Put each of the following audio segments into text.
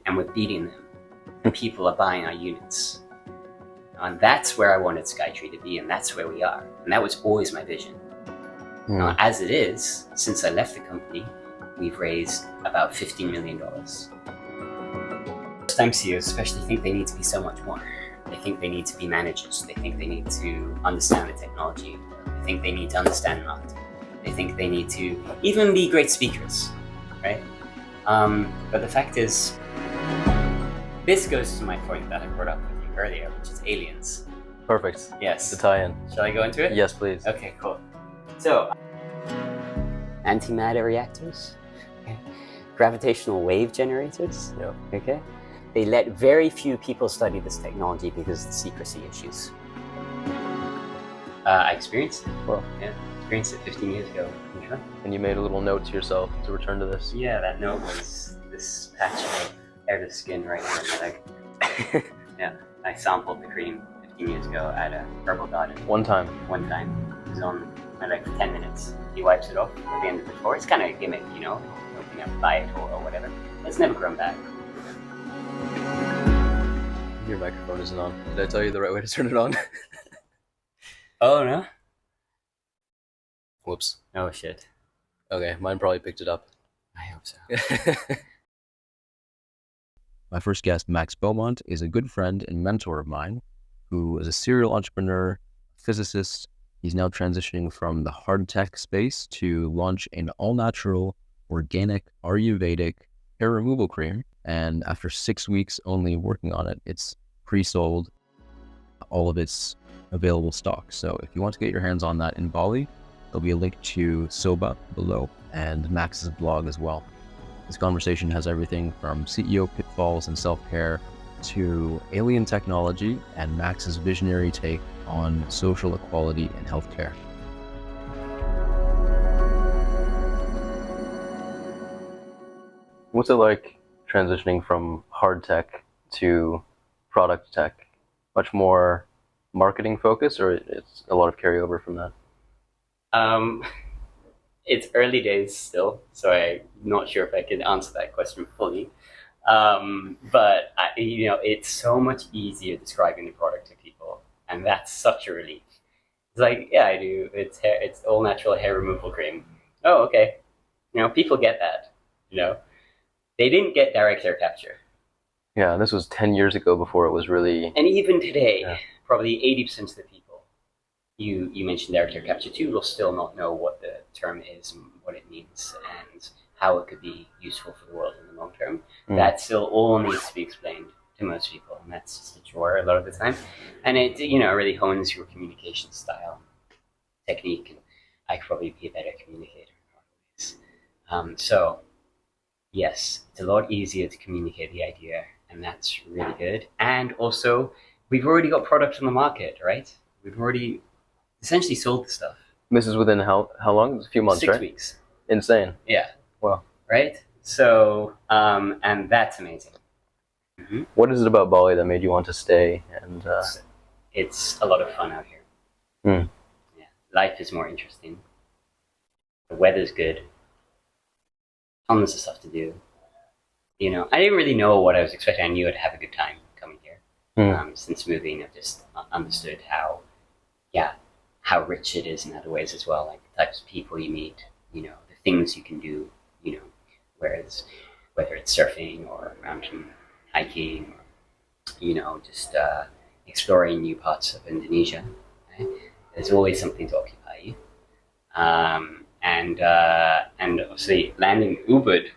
and we're beating them. And people are buying our units. And that's where I wanted Skytree to be, and that's where we are. And that was always my vision. As it is, since I left the company, we've raised about $15 million. First-time CEOs especially think they need to be so much more. They think they need to be managers. They think they need to understand the technology. They think they need to understand marketing. They think they need to even be great speakers, right? But the fact is, this goes to my point that I brought up with you earlier, which is aliens. Perfect. Yes. The tie-in. Shall I go into it? Yes, please. Okay, cool. So, antimatter reactors, okay. Gravitational wave generators, Yep. okay. They let very few people study this technology because of the secrecy issues. I experienced it. Well, yeah, experienced it 15 years ago. Sure. And you made a little note to yourself to return to this. Yeah, that note was this patch of hairless skin right here in my leg. Yeah, I sampled the cream 15 years ago at a herbal garden. One time. It was on my leg for 10 minutes. He wipes it off at the end of the tour. It's kind of a gimmick, you know, you can buy it or whatever. It's never grown back. Your microphone isn't on. Did I tell you the right way to turn it on? Oh, no? Whoops. Oh, shit. Okay, mine probably picked it up. I hope so. My first guest, Max Beaumont, is a good friend and mentor of mine who is a serial entrepreneur, physicist. He's now transitioning from the hardtech space to launch an all-natural, organic, Ayurvedic hair removal cream. And after 6 weeks only working on it, it's pre-sold all of its available stock. So if you want to get your hands on that in Bali, there'll be a link to Soba below and Max's blog as well. This conversation has everything from CEO pitfalls and self-care to alien technology and Max's visionary take on social equality and healthcare. What's it like transitioning from hard tech to product tech? Much more marketing focused, or it's a lot of carryover from that? It's early days still, so I'm not sure if I can answer that question fully. But it's so much easier describing the product to people, and that's such a relief. It's like, yeah, I do. It's all natural hair removal cream. Oh, okay. People get that. They didn't get direct hair capture. Yeah, this was 10 years ago before it was really... And even today, yeah. Probably 80% of the people you mentioned direct hair capture too will still not know what the term is and what it means and how it could be useful for the world in the long term. That still all needs to be explained to most people, and that's just a chore a lot of the time. And it really hones your communication style, technique, and I could probably be a better communicator in a lot of ways. So yes, it's a lot easier to communicate the idea, and that's really good. And also, we've already got product on the market, right? We've already essentially sold the stuff. This is within how long? A few months, 6 right? weeks. Insane. Yeah. Wow. Right? So, and that's amazing. Mm-hmm. What is it about Bali that made you want to stay? And it's a lot of fun out here. Yeah. Life is more interesting. The weather's good. Tons of stuff to do. I didn't really know what I was expecting. I knew I'd have a good time coming here. Since moving, I've just understood how rich it is in other ways as well, like the types of people you meet, the things you can do, whether it's surfing or mountain hiking, or just exploring new parts of Indonesia. Right? There's always something to occupy you. And obviously landing Ubud,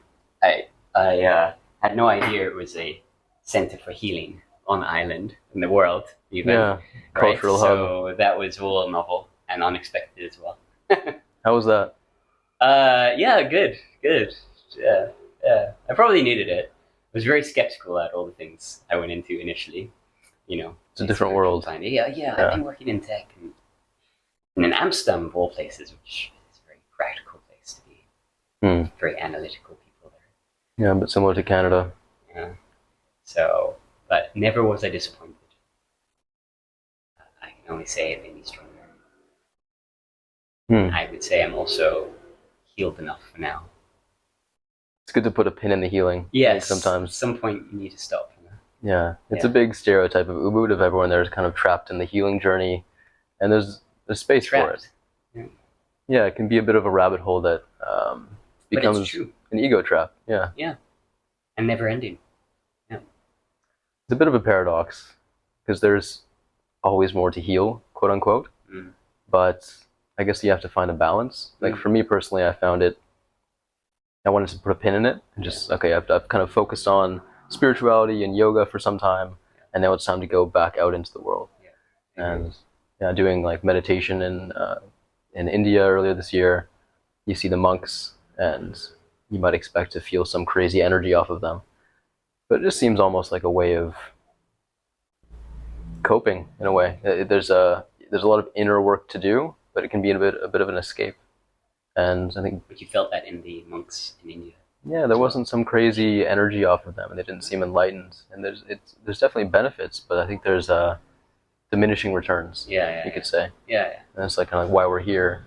I had no idea it was a center for healing on the island in the world, even. Yeah, right? cultural hub. So that was all novel and unexpected as well. How was that? Yeah, good. Yeah. I probably needed it. I was very skeptical at all the things I went into initially. It's a different world. Yeah. I've been working in tech and in Amsterdam, of all places, which is a very practical place to be. Very analytical people there. Yeah, but similar to Canada. Yeah. So, but never was I disappointed. I can only say it made me stronger. I would say I'm also healed enough for now it's good to put a pin in the healing. Yes. I think sometimes. At some point you need to stop. Yeah. It's a big stereotype of Ubud, of everyone there is kind of trapped in the healing journey, and there's space for it. Yeah, it can be a bit of a rabbit hole that becomes an ego trap. Yeah. Yeah. And never ending. Yeah. It's a bit of a paradox because there's always more to heal, quote unquote. But I guess you have to find a balance. Like for me personally, I found it, I wanted to put a pin in it and just, okay, I've kind of focused on spirituality and yoga for some time, and now it's time to go back out into the world. And doing like meditation in India earlier this year, you see the monks and you might expect to feel some crazy energy off of them. But it just seems almost like a way of coping in a way. There's a lot of inner work to do, but it can be a bit of an escape. And I think... But you felt that in the monks in India. Yeah, there wasn't some crazy energy off of them, and they didn't seem enlightened. And there's definitely benefits, but I think there's diminishing returns. You could say. Yeah. And it's like kind of like why we're here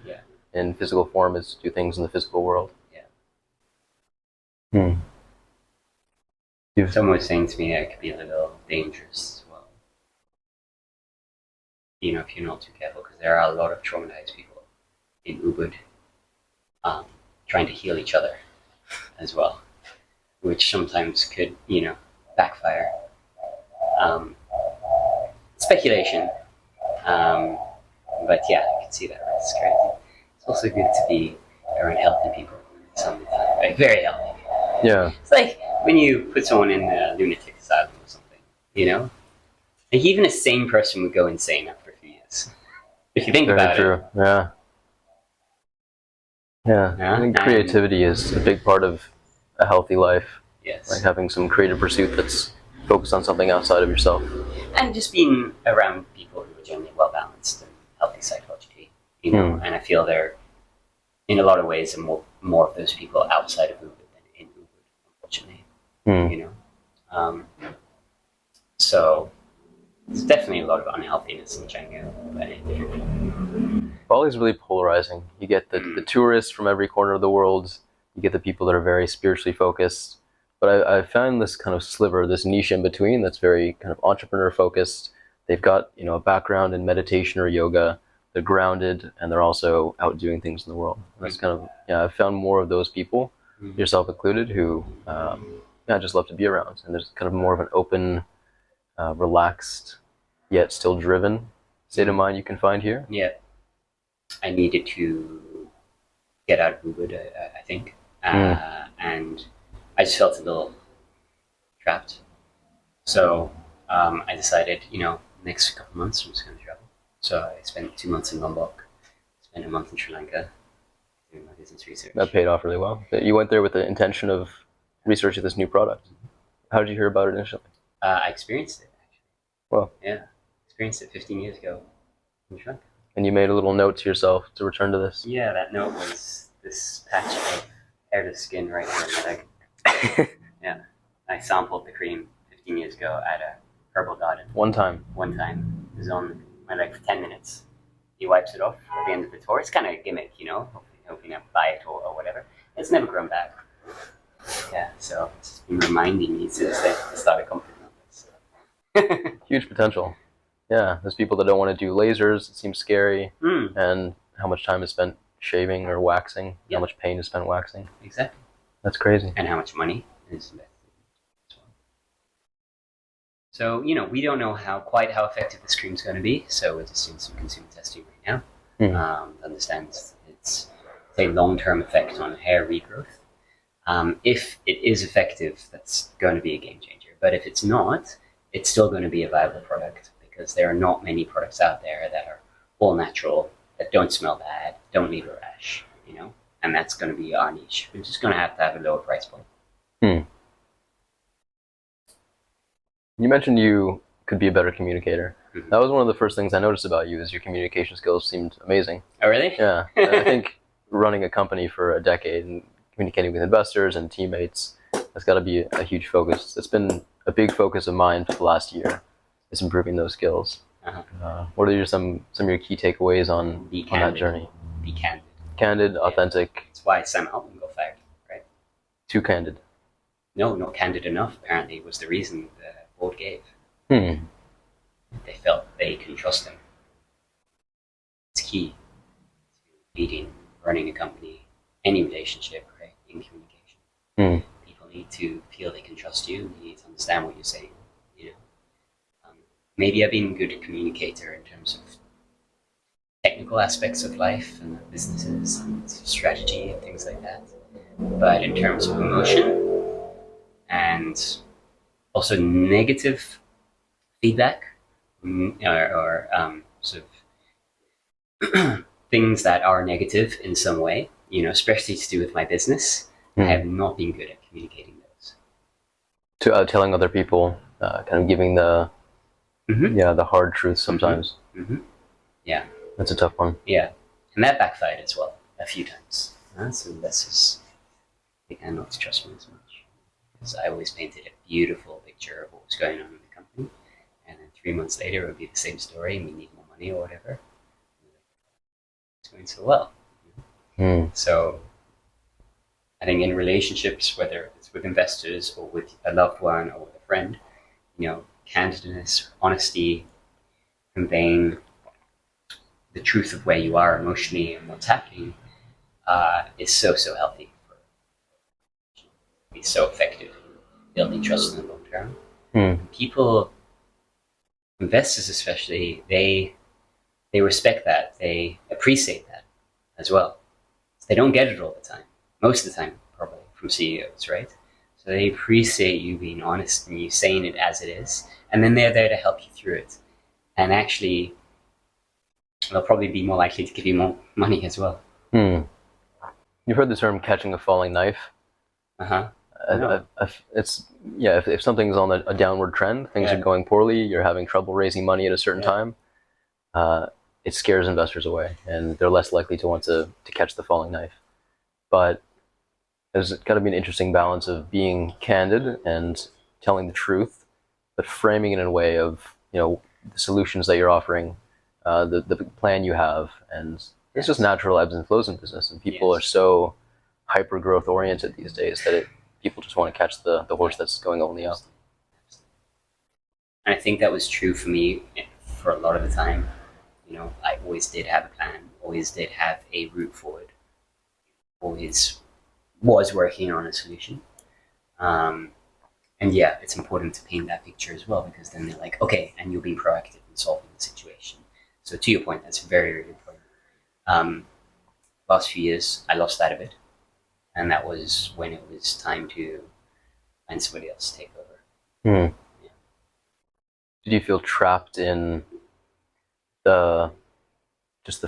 in physical form is to do things in the physical world. Someone was saying to me it could be a little dangerous as well. You know, if you're not too careful, because there are a lot of traumatized people in Ubud trying to heal each other as well, which sometimes could, backfire. Speculation. But yeah, I can see that risk, right? It's also good to be around healthy people some of the time, like very healthy. Yeah. It's like when you put someone in a lunatic asylum or something, Like even a sane person would go insane after a few years. If you think about it. Yeah. I think creativity is a big part of a healthy life. Yes. Like having some creative pursuit that's focused on something outside of yourself. And just being around people who are generally well balanced and healthy psychologically, And I feel there, in a lot of ways, are more of those people outside of Ubud than in Ubud, unfortunately. So there's definitely a lot of unhealthiness in China. Bali's really polarizing. You get the tourists from every corner of the world. You get the people that are very spiritually focused. But I found this kind of sliver, this niche in between that's very kind of entrepreneur focused. They've got, a background in meditation or yoga. They're grounded, and they're also out doing things in the world. And that's kind of, I've found more of those people, yourself included, who I just love to be around. And there's kind of more of an open, relaxed, yet still driven state of mind you can find here. Yeah. I needed to get out of Ubud, I think. And I just felt a little trapped. So I decided, next couple of months I'm just going to travel. So I spent 2 months in Lombok, spent a month in Sri Lanka doing my business research. That paid off really well. You went there with the intention of researching this new product. How did you hear about it initially? I experienced it, actually. Well. Yeah, experienced it 15 years ago in Sri Lanka. And you made a little note to yourself to return to this? Yeah, that note was this patch of hairless skin right here in my leg. Yeah, I sampled the cream 15 years ago at a herbal garden. One time? One time. It was on my leg for 10 minutes. He wipes it off at the end of the tour. It's kind of a gimmick, hoping I buy it or whatever. It's never grown back. Yeah, so it's just been reminding me since I started comforting on this. Huge potential. Yeah, there's people that don't want to do lasers. It seems scary. And how much time is spent shaving or waxing. How much pain is spent waxing. Exactly. That's crazy. And how much money is invested as well. So, we don't know quite how effective this cream is going to be. So we're just doing some consumer testing right now. To understand its long-term effect on hair regrowth. If it is effective, that's going to be a game changer. But if it's not, it's still going to be a viable product. Because there are not many products out there that are all natural, that don't smell bad, don't leave a rash, and that's going to be our niche. We're just going to have a lower price point. You mentioned you could be a better communicator. That was one of the first things I noticed about you, is your communication skills seemed amazing. Oh, really? Yeah. I think running a company for a decade and communicating with investors and teammates, that's got to be a huge focus. It's been a big focus of mine for the last year. Is improving those skills. What are some of your key takeaways on that journey? Be candid. Candid, authentic. That's why Sam Altman got fired, right? Too candid. No, not candid enough, apparently, was the reason the board gave. Hmm. They felt they can trust him. It's key to leading, running a company, any relationship, right? In communication. Hmm. People need to feel they can trust you. They need to understand what you're saying. You know, maybe I've been a good communicator in terms of technical aspects of life and businesses and strategy and things like that. But in terms of emotion and also negative feedback or sort of things that are negative in some way, especially to do with my business, I have not been good at communicating those. To telling other people, kind of giving the the hard truth sometimes. Yeah, That's a tough one. yeah, and that backfired as well a few times. So that's just they began not to trust me as much because I always painted a beautiful picture of what was going on in the company, and then 3 months later it would be the same story, and we need more money or whatever. It's going so well. So I think in relationships, whether it's with investors or with a loved one or with a friend, candidness, honesty, conveying the truth of where you are emotionally and what's happening is so healthy. It's so effective in building trust in the long term. People, investors especially, they respect that. They appreciate that as well. They don't get it all the time. Most of the time, probably, from CEOs, right? So they appreciate you being honest and you saying it as it is. And then they're there to help you through it. And actually, they'll probably be more likely to give you more money as well. You've heard the term catching a falling knife. No. If something's on a downward trend, things are going poorly, you're having trouble raising money at a certain time, it scares investors away, and they're less likely to want to catch the falling knife. But there's got to be an interesting balance of being candid and telling the truth, but framing it in a way of the solutions that you're offering, the plan you have, and it's just natural ebbs and flows in business, and people are so hyper growth oriented these days that people just want to catch the horse that's going only up. And I think that was true for me for a lot of the time. I always did have a plan, always did have a route forward, always was working on a solution. And yeah, it's important to paint that picture as well, because then they're like, okay, and you'll be proactive in solving the situation. So to your point, that's very, very important. Last few years, I lost that a bit. And that was when it was time to find somebody else to take over. Did you feel trapped in the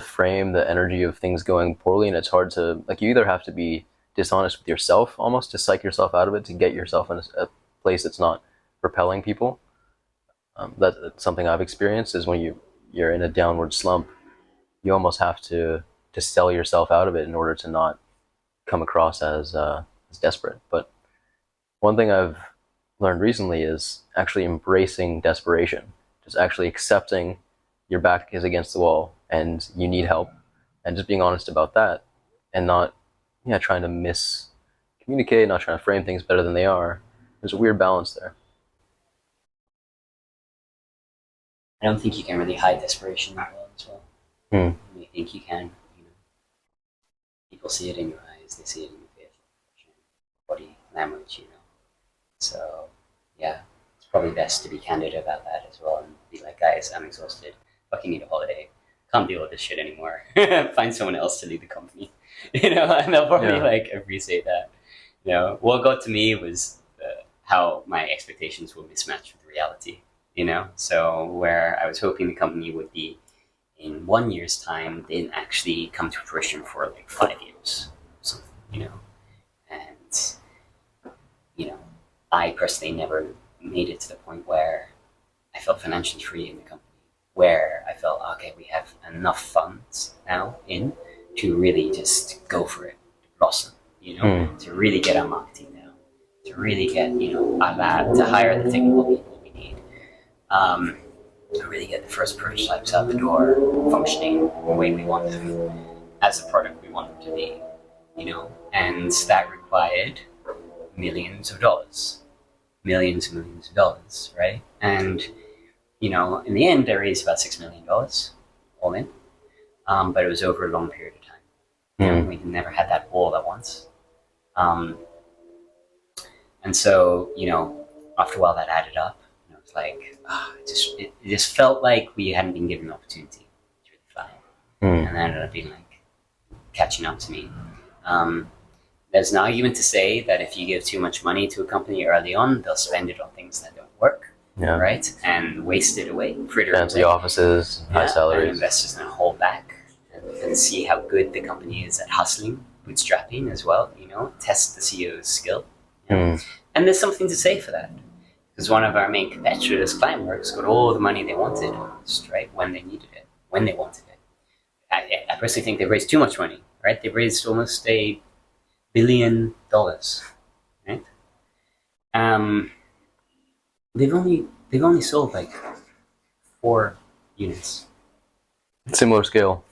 frame, the energy of things going poorly, and it's hard to, you either have to be dishonest with yourself almost to psych yourself out of it, to get yourself in a place that's not repelling people. That's something I've experienced, is when you're in a downward slump, you almost have to sell yourself out of it in order to not come across as desperate. But one thing I've learned recently is actually embracing desperation, just actually accepting your back is against the wall and you need help, and just being honest about that, and not trying to miscommunicate, not trying to frame things better than they are. There's a weird balance there. I don't think you can really hide desperation that well as well. I think you can. People see it in your eyes, they see it in your face, body language, So, yeah, it's probably best to be candid about that as well and be like, guys, I'm exhausted, fucking need a holiday, can't deal with this shit anymore. Find someone else to lead the company, and they'll probably appreciate that. What got to me was how my expectations were mismatched with reality. So where I was hoping the company would be in 1 year's time didn't actually come to fruition for 5 years, something. And I personally never made it to the point where I felt financially free in the company, where I felt, okay, we have enough funds now to really just go for it, to blossom, to really get our marketing down, to really get, our lab, to hire the technical people we need, to really get the first prototypes out the door, functioning the way we want them, as the product we want them to be, and that required millions of dollars, millions and millions of dollars, right? And in the end, they raised about $6 million all in, but it was over a long period of time. We never had that all at once. And so, after a while that added up, and it was like, it just felt like we hadn't been given an opportunity to really fly. And that ended up being like catching up to me. There's an argument to say that if you give too much money to a company early on, they'll spend it on things that don't work, right? And waste it away. Fancy offices, high salaries. And investors then hold back and see how good the company is at hustling, bootstrapping as well, test the CEO's skill. And there's something to say for that. Because one of our main competitors, Climeworks, got all the money they wanted, right? When they needed it, when they wanted it. I personally think they've raised too much money, right? They've raised almost $1 billion, right? They've only sold like 4 units. Similar scale.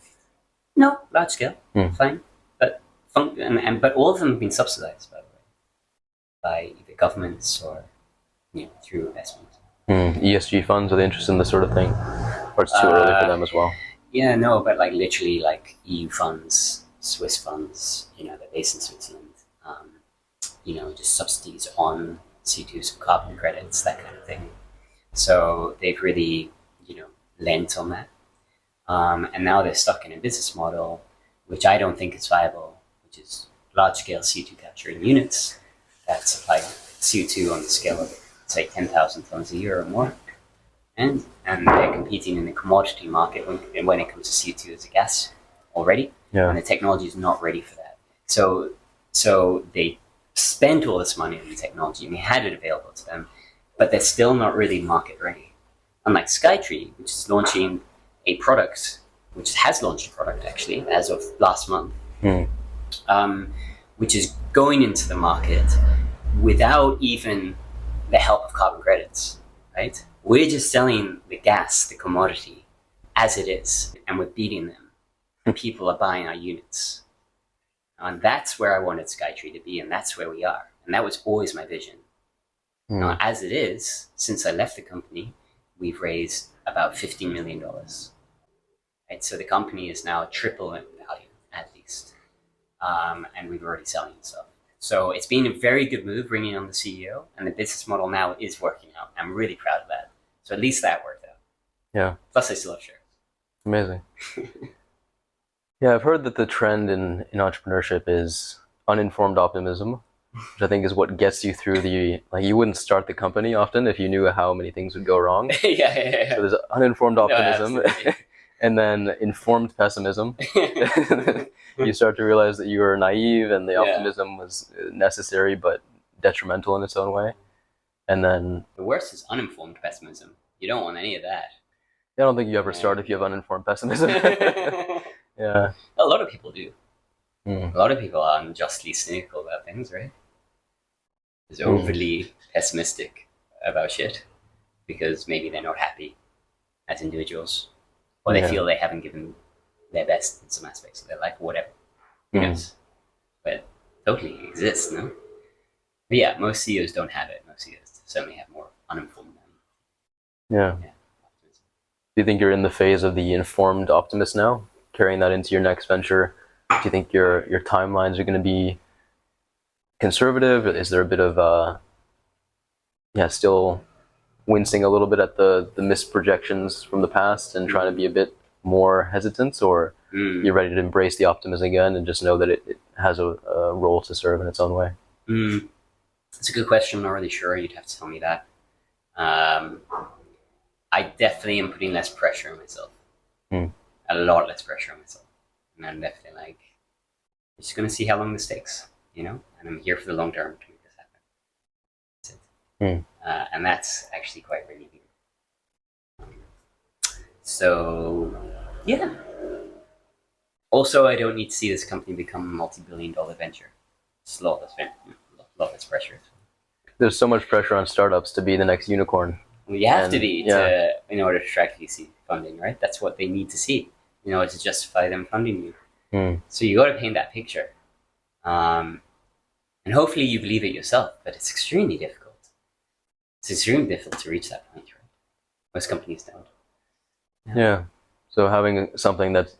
No, large scale, fine, but but all of them have been subsidized, by the way, by either governments or through investment. ESG funds, are they interested in this sort of thing, or it's too early for them as well? Yeah, no, but like literally like EU funds, Swiss funds, they're based in Switzerland. Just subsidies on CO2, carbon credits, that kind of thing. So they've really, lent on that. And now they're stuck in a business model, which I don't think is viable, which is large-scale CO2 capturing units that supply CO2 on the scale of, say, 10,000 tons a year or more. And they're competing in the commodity market when it comes to CO2 as a gas already. Yeah. And the technology is not ready for that. So they spent all this money on the technology and they had it available to them, but they're still not really market ready. Unlike Skytree, which is launching a product, which has launched a product actually as of last month, which is going into the market without even the help of carbon credits, right? We're just selling the gas, the commodity, as it is, and we're beating them. And people are buying our units. And that's where I wanted Skytree to be, and that's where we are. And that was always my vision. Now, as it is, since I left the company, we've raised about $15 million. Right? So the company is now triple in value, at least. And we've already selling stuff. So it's been a very good move bringing on the CEO, and the business model now is working out. I'm really proud of that. So at least that worked out. Yeah. Plus I still have shares. Amazing. Yeah, I've heard that the trend in entrepreneurship is uninformed optimism, which I think is what gets you through you wouldn't start the company often if you knew how many things would go wrong. Yeah. So there's uninformed optimism, No, and then informed pessimism. You start to realize that you were naive and the optimism was necessary but detrimental in its own way. And then the worst is uninformed pessimism. You don't want any of that. I don't think you ever start if you have uninformed pessimism. Yeah. A lot of people do. A lot of people are unjustly cynical about things, right? Is overly pessimistic about shit because maybe they're not happy as individuals, or they feel they haven't given their best in some aspects of their life, or whatever. Who knows? But totally exists, no? But yeah, most CEOs don't have it. Most CEOs certainly have more uninformed. Yeah. Do you think you're in the phase of the informed optimist now, carrying that into your next venture? Do you think your timelines are going to be conservative? Is there a bit of still wincing a little bit at the misprojections from the past and trying to be a bit more hesitant, or you're ready to embrace the optimism again and just know that it has a role to serve in its own way? It's a good question. I'm not really sure. You'd have to tell me that. I definitely am putting less pressure on myself. A lot less pressure on myself. And I'm definitely like, I'm just going to see how long this takes, And I'm here for the long term to make this happen. That's it. And that's actually quite relieving. So, yeah. Also, I don't need to see this company become a multi-billion-dollar venture. It's a lot less pressure. There's so much pressure on startups to be the next unicorn. Well, you have to be in order to attract VC funding, right? That's what they need to see in order to justify them funding you. So you got to paint that picture. And And hopefully you believe it yourself, but it's extremely difficult. It's extremely difficult to reach that point, right? Most companies don't. Yeah. So having something that's,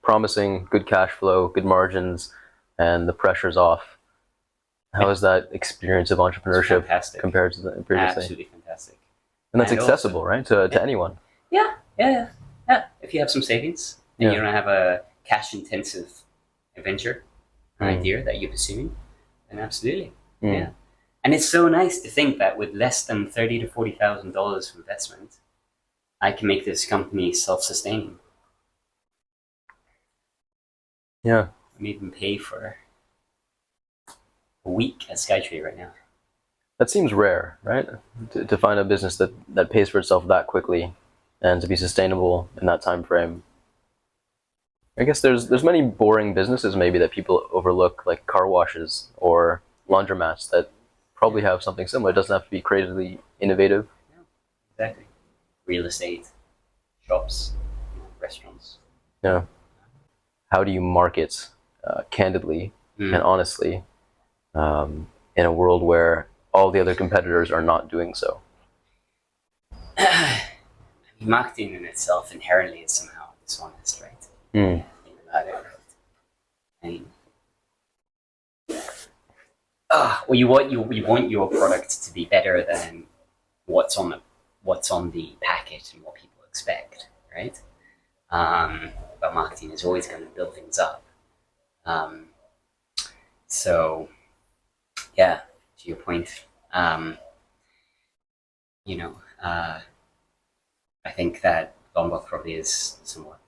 promising good cash flow, good margins, and the pressure's off. How is that experience of entrepreneurship compared to the previously? Absolutely fantastic. And that's accessible, right? To anyone. Yeah. If you have some savings and you don't have a cash-intensive adventure or idea that you're pursuing, then absolutely. Yeah. And it's so nice to think that with less than $30,000 to $40,000 of investment, I can make this company self-sustaining. Yeah. I'm even pay for a week at Skytree right now. That seems rare, right? To find a business that pays for itself that quickly and to be sustainable in that time frame. I guess there's many boring businesses maybe that people overlook, like car washes or laundromats, that probably have something similar. It doesn't have to be creatively innovative. Yeah, exactly. Real estate, shops, restaurants. Yeah. How do you market candidly and honestly in a world where all the other competitors are not doing so? Marketing in itself inherently is somehow dishonest, right? Think about it. I mean, well, you want your product to be better than what's on the packet and what people expect, right? But marketing is always going to build things up. So, yeah, to your point, I think that Lombok probably is somewhat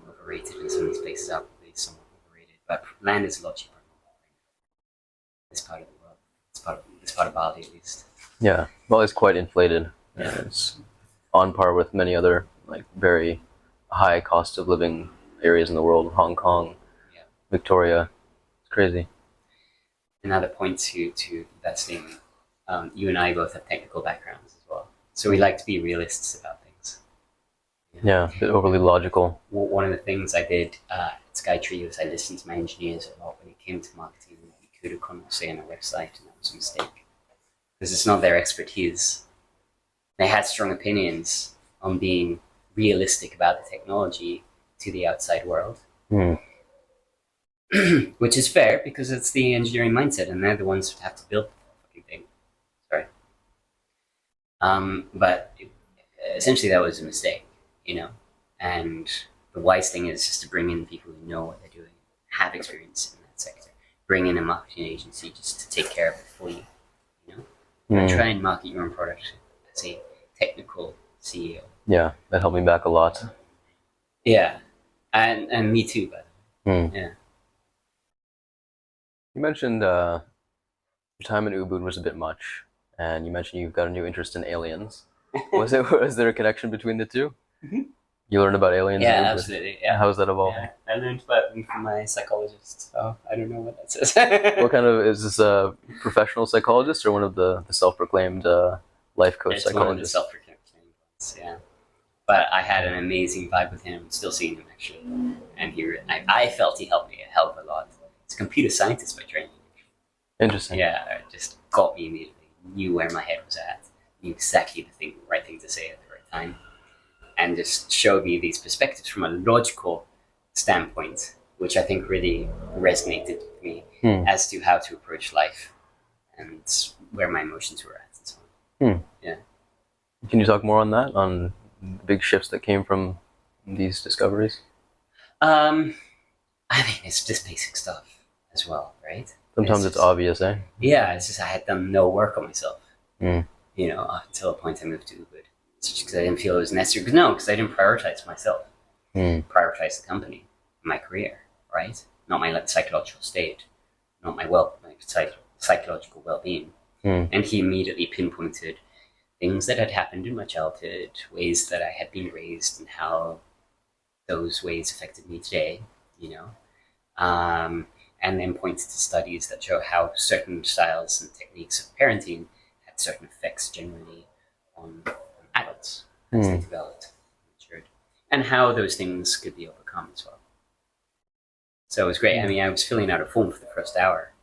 overrated, and some of these places are probably somewhat overrated. But land is a lot cheaper in this part of the world. This part of Bali, at least. Yeah, well, it's quite inflated. Yeah. It's on par with many other very high cost of living areas in the world. Hong Kong, Victoria, it's crazy. Another point to investing. You and I both have technical backgrounds as well, so we like to be realists about things. Yeah, a bit overly logical. One of the things I did at Skytree was I listened to my engineers a lot when it came to marketing. We could have say on a website, and that was a mistake because it's not their expertise. They had strong opinions on being realistic about the technology to the outside world, which is fair because it's the engineering mindset, and they're the ones who have to build the fucking thing. Sorry, but essentially that was a mistake, And the wise thing is just to bring in people who know what they're doing, have experience in that sector. Bring in a marketing agency just to take care of it for you, Try and market your own product as a technical CEO. Yeah, that helped me back a lot. Yeah, and me too, by the way. Yeah. You mentioned your time in Ubud was a bit much, and you mentioned you've got a new interest in aliens. Was there a connection between the two? Mm-hmm. You learned about aliens? Yeah, absolutely. Yeah. How is that evolving? Yeah, I learned about them from my psychologist, so I don't know what that says. What kind of, is this a professional psychologist or one of the self-proclaimed life coach psychologists? One of the self-proclaimed ones, yeah. But I had an amazing vibe with him. I'm still seeing him, actually. And I felt he helped me a hell of a lot. He's a computer scientist by training. Interesting. Yeah, it just got me immediately. Knew where my head was at. Knew exactly the right thing to say at the right time. And just showed me these perspectives from a logical standpoint, which I think really resonated with me as to how to approach life and where my emotions were at and so on. Yeah. Can you talk more on that, on the big shifts that came from these discoveries? I mean, it's just basic stuff as well, right? Sometimes it's obvious, eh? Yeah, it's just I had done no work on myself, up until a point I moved to Ubud. It's just because I didn't feel it was necessary. Because I didn't prioritize myself, prioritize the company, my career, right? Not my psychological state, not my psychological well-being. And he immediately pinpointed things that had happened in my childhood, ways that I had been raised, and how those ways affected me today, and then pointed to studies that show how certain styles and techniques of parenting had certain effects generally on adults as they developed and matured, and how those things could be overcome as well. So it was great. I mean, I was filling out a form for the first hour,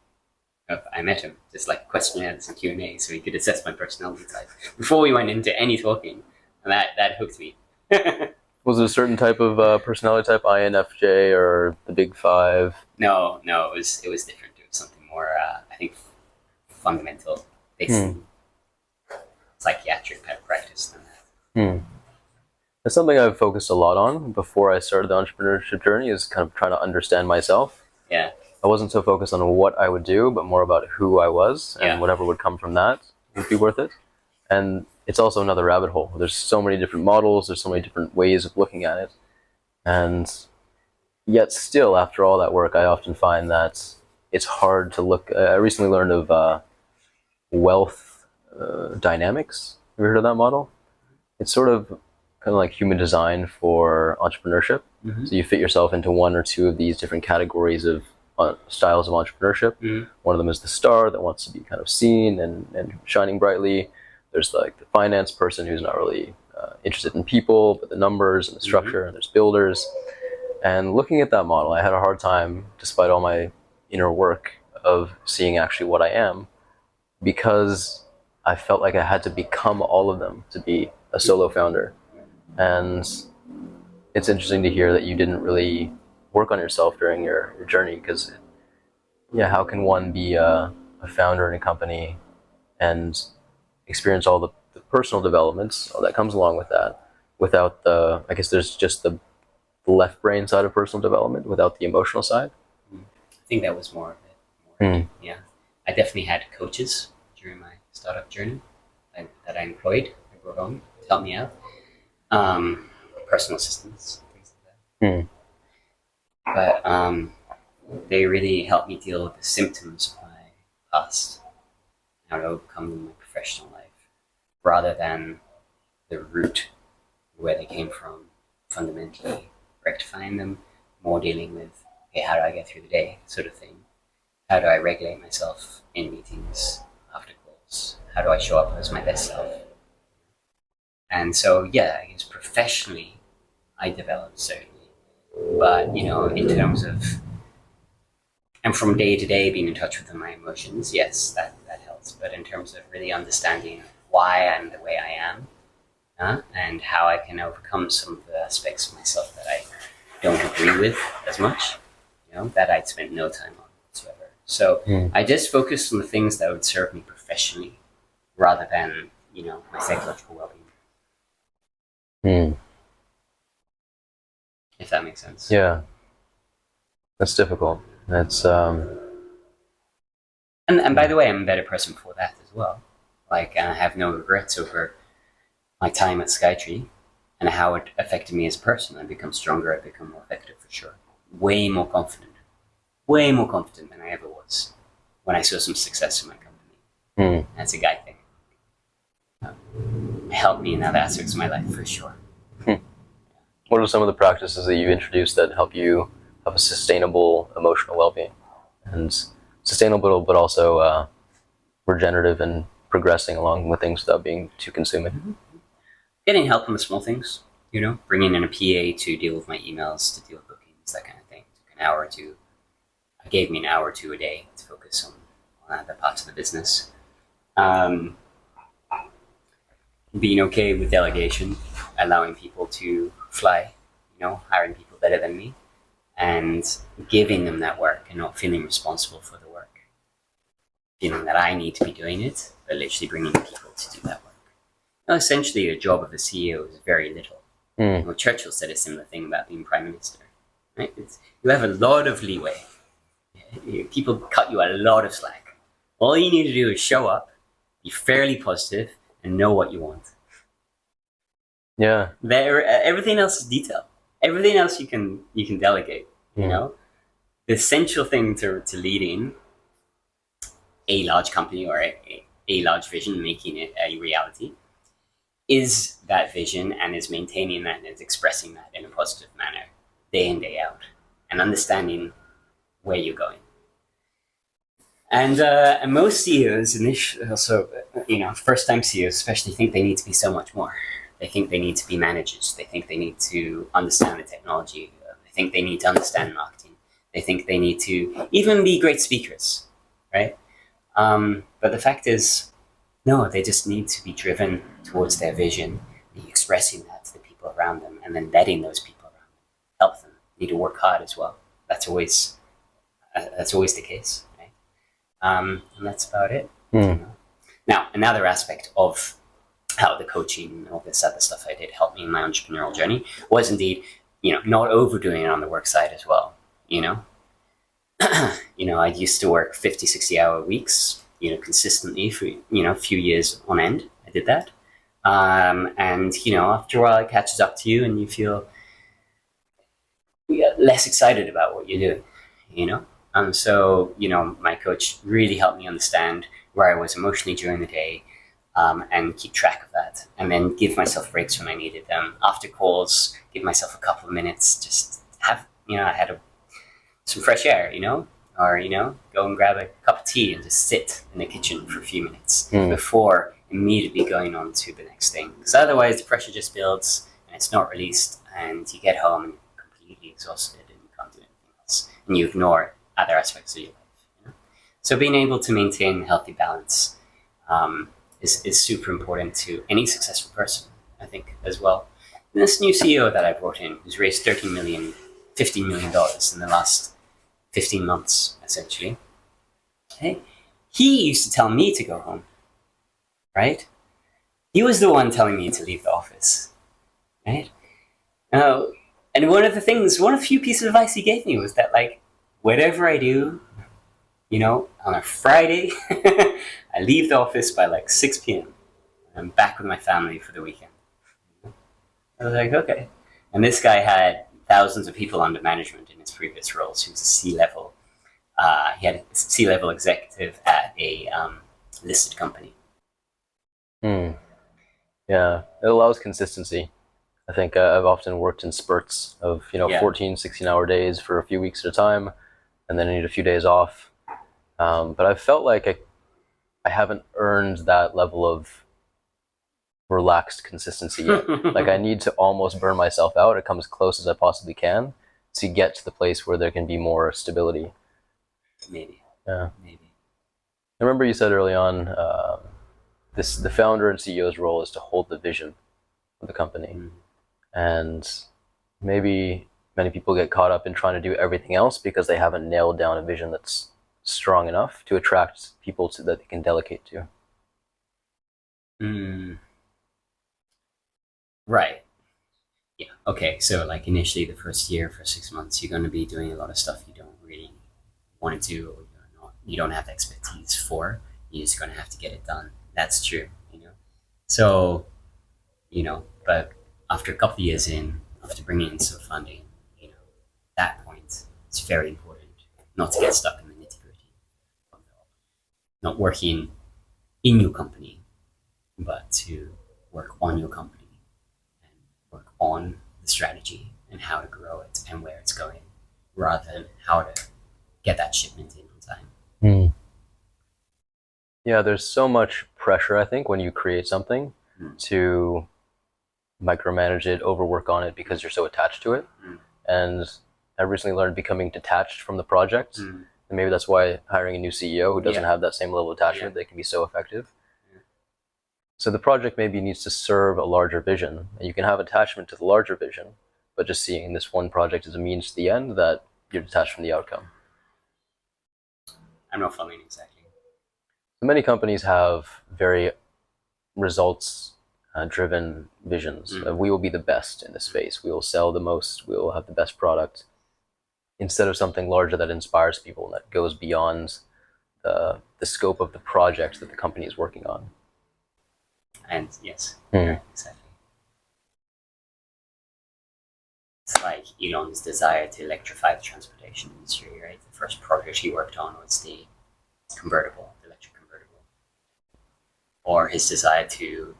I met him, just like questionnaires and Q&A, so he could assess my personality type before we went into any talking, and that hooked me. Was it a certain type of personality type, INFJ or the Big Five? No, it was different. It was something more, I think, fundamental, based in psychiatric kind of practice than that. That's something I've focused a lot on before I started the entrepreneurship journey, is kind of trying to understand myself. Yeah. I wasn't so focused on what I would do, but more about who I was, and whatever would come from that would be worth it. And it's also another rabbit hole. There's so many different models, there's so many different ways of looking at it. And yet still, after all that work, I often find that it's hard to look. I recently learned of wealth dynamics. Have you heard of that model? It's sort of kind of like human design for entrepreneurship. So you fit yourself into one or two of these different categories of styles of entrepreneurship. One of them is the star that wants to be kind of seen and shining brightly. There's like the finance person who's not really interested in people, but the numbers and the structure, and there's builders. And looking at that model, I had a hard time, despite all my inner work, of seeing actually what I am, because I felt like I had to become all of them to be a solo founder. And it's interesting to hear that you didn't really work on yourself during your journey, because how can one be a founder in a company and experience all the personal developments that comes along with that without the, I guess there's just the left brain side of personal development without the emotional side? I think that was more of it. Yeah. I definitely had coaches during my startup journey that I employed, I brought on to help me out. Personal assistants, things like that. But they really helped me deal with the symptoms of my past, how to overcome them in my professional life, rather than the root where they came from, fundamentally rectifying them, more dealing with, okay, how do I get through the day, sort of thing. How do I regulate myself in meetings, after calls? How do I show up as my best self? And so, I guess professionally, I developed certainly. But, in terms of, and from day to day being in touch with my emotions, yes, that helps. But in terms of really understanding why I'm the way I am, and how I can overcome some of the aspects of myself that I don't agree with as much, that I'd spent no time on whatsoever. So I just focused on the things that would serve me professionally rather than, my psychological well-being. If that makes sense. Yeah. That's difficult. That's And by the way, I'm a better person for that as well. Like, I have no regrets over my time at Skytree and how it affected me as a person. I become stronger, I become more effective for sure. Way more confident than I ever was when I saw some success in my company. That's a guy thing. It helped me in other aspects of my life for sure. What are some of the practices that you introduced that help you have a sustainable emotional well-being, and sustainable but also regenerative and progressing along with things without being too consuming? Getting help on the small things, bringing in a PA to deal with my emails, to deal with bookings, that kind of thing. Took an hour or two. It gave me an hour or two a day to focus on other parts of the business. Being okay with delegation, allowing people to fly, hiring people better than me, and giving them that work and not feeling responsible for the work. Feeling that I need to be doing it, but literally bringing people to do that work. Essentially, the job of a CEO is very little. Churchill said a similar thing about being prime minister. Right? You have a lot of leeway. People cut you a lot of slack. All you need to do is show up, be fairly positive, and know what you want. Yeah. Everything else is detail. Everything else you can delegate. The essential thing to leading a large company or a large vision, making it a reality, is that vision, and is maintaining that and is expressing that in a positive manner day in, day out, and understanding where you're going. And most CEOs, also, first-time CEOs especially, think they need to be so much more. They think they need to be managers. They think they need to understand the technology. They think they need to understand marketing. They think they need to even be great speakers, right? But the fact is, no, they just need to be driven towards their vision, be expressing that to the people around them, and then letting those people around them help them. Need to work hard as well. That's always the case, right? And that's about it. Now, another aspect of how the coaching and all this other stuff I did helped me in my entrepreneurial journey was indeed, not overdoing it on the work side as well. I used to work 50, 60-hour weeks, consistently for, a few years on end. I did that. And, after a while it catches up to you and you feel less excited about what you do, So, my coach really helped me understand where I was emotionally during the day, and keep track of that, and then give myself breaks when I needed them. After calls, give myself a couple of minutes, just have, I had some fresh air, or, go and grab a cup of tea and just sit in the kitchen for a few minutes before immediately going on to the next thing. Because otherwise the pressure just builds and it's not released, and you get home and you're completely exhausted and you can't do anything else, and you ignore other aspects of your life. So being able to maintain a healthy balance is super important to any successful person, I think, as well. And this new CEO that I brought in, who's raised $15 million in the last 15 months, essentially. Okay? He used to tell me to go home, right? He was the one telling me to leave the office, right? And one of the few pieces of advice he gave me was that, whatever I do, on a Friday, I leave the office by 6 p.m. I'm back with my family for the weekend. I was like, okay. And this guy had thousands of people under management in his previous roles. He was a C-level. He had a C-level executive at a listed company. Yeah, it allows consistency. I think I've often worked in spurts of 14, 16-hour days for a few weeks at a time, and then I need a few days off. But I've felt like I haven't earned that level of relaxed consistency yet. I need to almost burn myself out or come as close as I possibly can to get to the place where there can be more stability. Maybe. Yeah. Maybe. I remember you said early on, the founder and CEO's role is to hold the vision of the company. And maybe many people get caught up in trying to do everything else because they haven't nailed down a vision that's strong enough to attract people that they can delegate to. Right. Yeah. Okay. So initially the first year, for 6 months, you're going to be doing a lot of stuff you don't really want to do, or you don't have expertise for. You're just going to have to get it done. That's true. So, but after a couple of years in, after bringing in some funding, at that point, it's very important not to get stuck in the nitty-gritty. Not working in your company, but to work on your company and work on the strategy and how to grow it and where it's going, rather than how to get that shipment in on time. Yeah, there's so much pressure, I think, when you create something to micromanage it, overwork on it because you're so attached to it. And I recently learned becoming detached from the project. And maybe that's why hiring a new CEO who doesn't have that same level of attachment, they can be so effective. So the project maybe needs to serve a larger vision. And you can have attachment to the larger vision, but just seeing this one project as a means to the end, that you're detached from the outcome. I'm not following exactly. So many companies have very results-driven visions. We will be the best in this space. We will sell the most. We will have the best product. Instead of something larger that inspires people and that goes beyond the scope of the project that the company is working on. And yes, exactly. It's like Elon's desire to electrify the transportation industry, right? The first project he worked on was the electric convertible. Or his desire to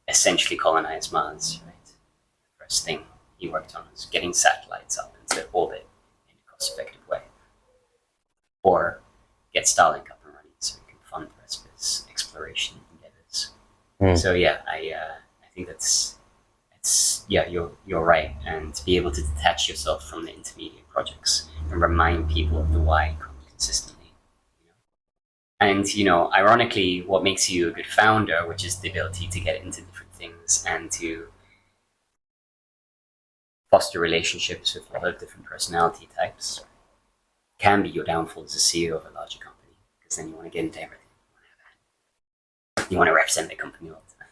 essentially colonize Mars, right? The first thing he worked on was getting satellites up into orbit in a cost-effective way. Or get Starlink up and running so we can fund the rest of his exploration endeavors. So yeah, I think you're right, and to be able to detach yourself from the intermediate projects and remind people of the why consistently. And, ironically, what makes you a good founder, which is the ability to get into different things and to foster relationships with a lot of different personality types, can be your downfall as a CEO of a larger company, because then you want to get into everything. You want to represent the company all the time.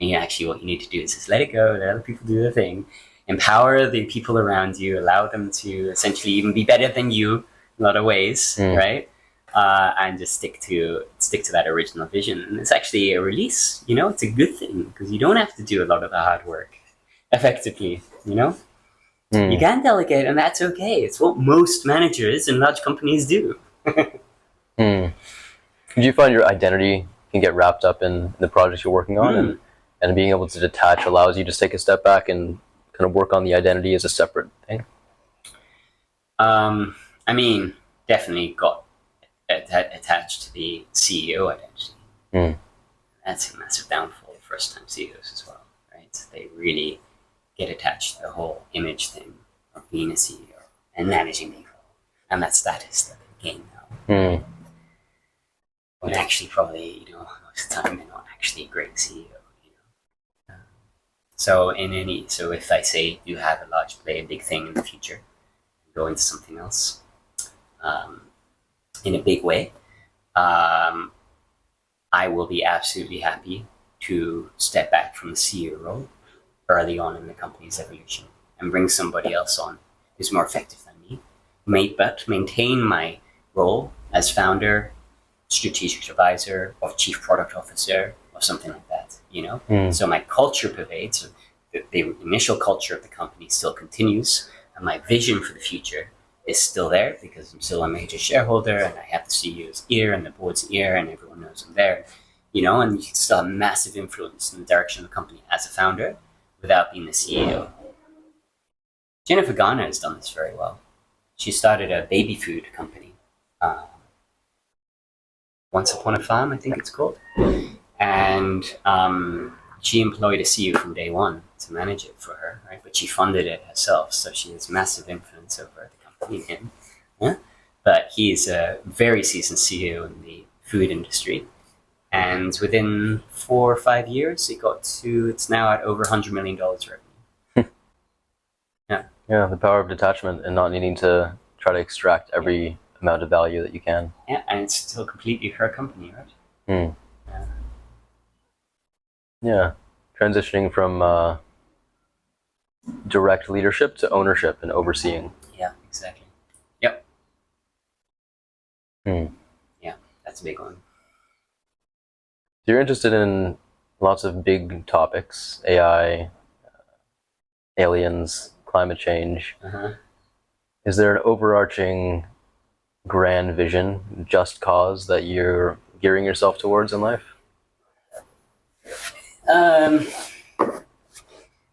And actually, what you need to do is just let it go, let other people do their thing, empower the people around you, allow them to essentially even be better than you in a lot of ways, right? And just stick to that original vision. And it's actually a release, it's a good thing, because you don't have to do a lot of the hard work effectively, You can delegate, and that's okay. It's what most managers in large companies do. Do you find your identity can get wrapped up in the projects you're working on, and being able to detach allows you to take a step back and kind of work on the identity as a separate thing? Definitely got attached to the CEO identity. That's a massive downfall of first-time CEOs as well, right? They really get attached to the whole image thing of being a CEO and managing people and that status that they gain now. When actually, probably, most of the time, they're not actually a great CEO. So if I say you have a big thing in the future, go into something else in a big way, I will be absolutely happy to step back from the CEO role early on in the company's evolution and bring somebody else on who's more effective than me, but maintain my role as founder, strategic advisor, or chief product officer, or something like that, So my culture pervades, the initial culture of the company still continues, and my vision for the future is still there, because I'm still a major shareholder, and I have the CEO's ear and the board's ear, and everyone knows I'm there, and you can still have massive influence in the direction of the company as a founder without being the CEO. Jennifer Garner has done this very well. She started a baby food company, Once Upon a Farm, I think it's called. And she employed a CEO from day one to manage it for her, right? But she funded it herself, so she has massive influence over the company and him. Yeah? But he's a very seasoned CEO in the food industry. And within 4 or 5 years, it's now at over $100 million revenue. Yeah, the power of detachment and not needing to try to extract every amount of value that you can. Yeah, and it's still completely her company, right? Yeah, transitioning from direct leadership to ownership and overseeing. Yeah, exactly. Yep. Yeah, that's a big one. You're interested in lots of big topics: AI, aliens, climate change. Is there an overarching grand vision, just cause that you're gearing yourself towards in life?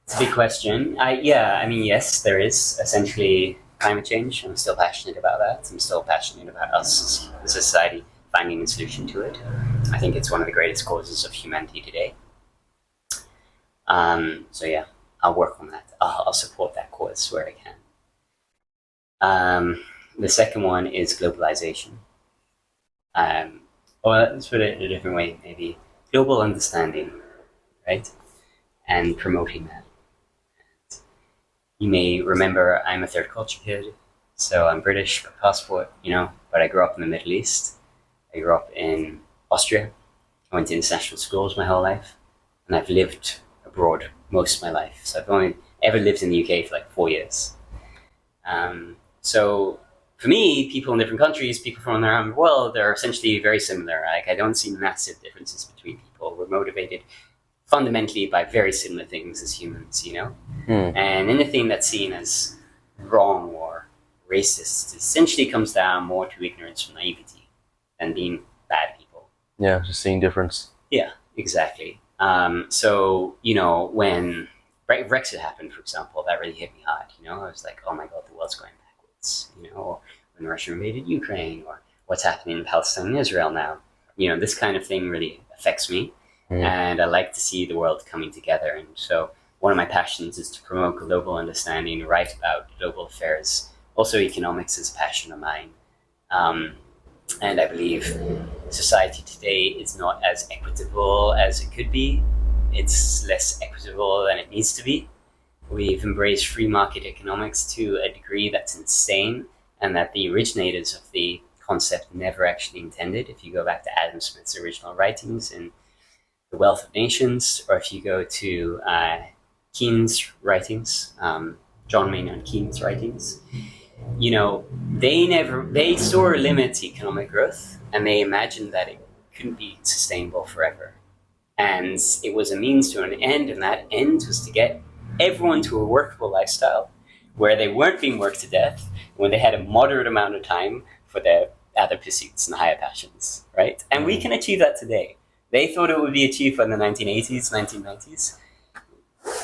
It's a big question. Yes, there is essentially climate change. I'm still passionate about that. I'm still passionate about us as a society finding a solution to it. I think it's one of the greatest causes of humanity today. I'll work on that. I'll support that cause where I can. The second one is globalization. Let's put it in a different way, maybe. Global understanding, right? And promoting that. And you may remember I'm a third culture kid, so I'm British by passport, but I grew up in the Middle East. I grew up in Austria. I went to international schools my whole life, and I've lived abroad most of my life. So I've only ever lived in the UK for like 4 years. So for me, people in different countries, people from around the world, they're essentially very similar. Like, I don't see massive differences between people. We're motivated fundamentally by very similar things as humans, And anything that's seen as wrong or racist essentially comes down more to ignorance or naivety than being bad people. Yeah, just seeing difference. Yeah, exactly. When Brexit happened, for example, that really hit me hard. I was like, oh my God, the world's going backwards. Or when Russia invaded Ukraine, or what's happening in Palestine and Israel now. This kind of thing really affects me. And I like to see the world coming together. And so one of my passions is to promote global understanding, write about global affairs. Also, economics is a passion of mine. And I believe society today is not as equitable as it could be. It's less equitable than it needs to be. We've embraced free market economics to a degree that's insane, and that the originators of the concept never actually intended. If you go back to Adam Smith's original writings in The Wealth of Nations, or if you go to Keynes' writings, John Maynard Keynes' writings, they saw a limit to economic growth, and they imagined that it couldn't be sustainable forever. And it was a means to an end, and that end was to get everyone to a workable lifestyle where they weren't being worked to death, when they had a moderate amount of time for their other pursuits and higher passions, right? And we can achieve that today. They thought it would be achieved in the 1980s, 1990s.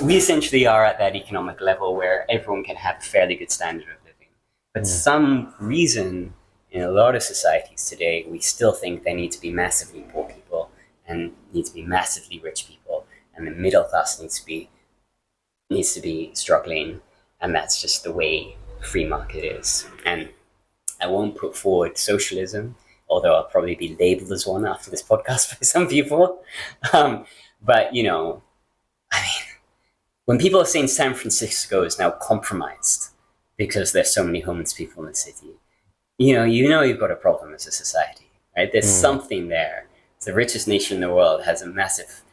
We essentially are at that economic level where everyone can have a fairly good standard of living. But some reason in a lot of societies today, we still think there need to be massively poor people and need to be massively rich people, and the middle class needs to be struggling, and that's just the way free market is. And I won't put forward socialism, although I'll probably be labeled as one after this podcast by some people. But when people are saying San Francisco is now compromised because there's so many homeless people in the city, you've got a problem as a society, right? There's something there. It's the richest nation in the world has a massive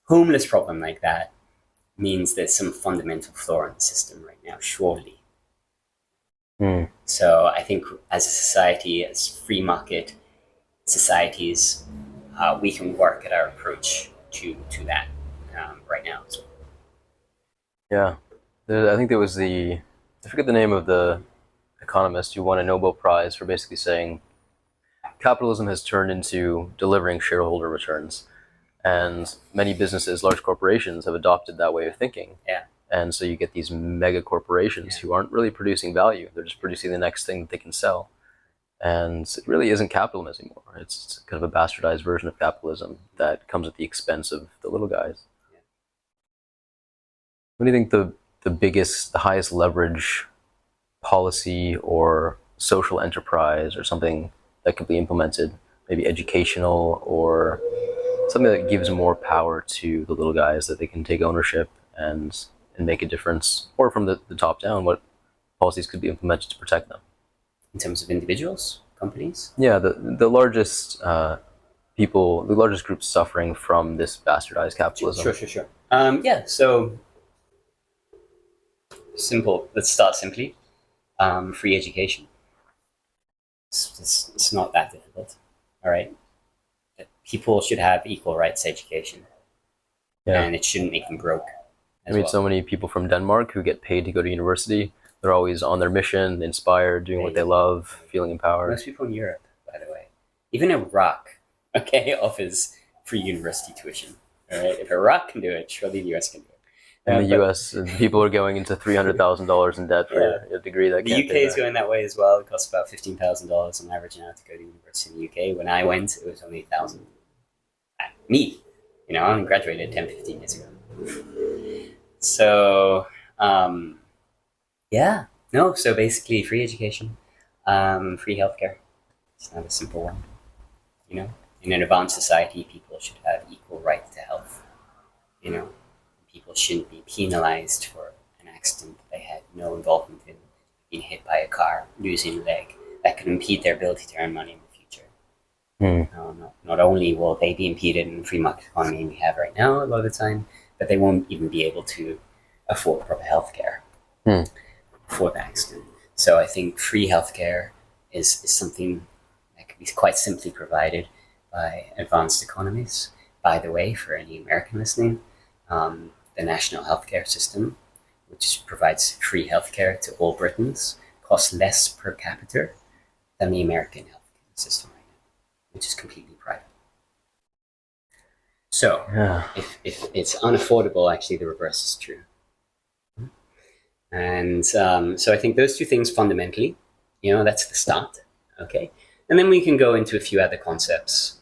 homeless problem like that. Means there's some fundamental flaw in the system right now, surely. So I think as a society, as free market societies, we can work at our approach to that right now as well. Yeah. I think there was I forget the name of the economist who won a Nobel Prize for basically saying capitalism has turned into delivering shareholder returns. And many businesses, large corporations, have adopted that way of thinking. Yeah. And so you get these mega corporations who aren't really producing value. They're just producing the next thing that they can sell. And it really isn't capitalism anymore. It's kind of a bastardized version of capitalism that comes at the expense of the little guys. Yeah. What do you think the highest leverage policy or social enterprise or something that could be implemented, maybe educational or something that gives more power to the little guys, that they can take ownership and make a difference, or from the top down, what policies could be implemented to protect them? In terms of individuals, companies? Yeah, the largest the largest groups suffering from this bastardized capitalism. Sure. So simple. Let's start simply. Free education. It's not that difficult. All right. People should have equal rights to education, and it shouldn't make them broke. So many people from Denmark who get paid to go to university. They're always on their mission, inspired, doing what they love, feeling empowered. Most people in Europe, by the way, even Iraq, offers free university tuition. All right, if Iraq can do it, surely the US can do it. In the US, people are going into $300,000 in debt for a degree that the UK is going that way as well. It costs about $15,000 on average now to go to university in the UK. When I went, it was only $1,000. Me, I graduated 10, 15 years ago. So, so basically free education, free healthcare. It's not a simple one. In an advanced society, people should have equal right to health. People shouldn't be penalized for an accident that they had no involvement in, being hit by a car, losing a leg. That could impede their ability to earn money in the future. Not only will they be impeded in the free market economy we have right now a lot of the time, but they won't even be able to afford proper healthcare for the accident. So I think free healthcare is something that can be quite simply provided by advanced economies. By the way, for any American listening, the national healthcare system, which provides free healthcare to all Britons, costs less per capita than the American healthcare system right now, which is completely private. So if it's unaffordable, actually the reverse is true. And so I think those two things fundamentally, that's the start. Okay. And then we can go into a few other concepts.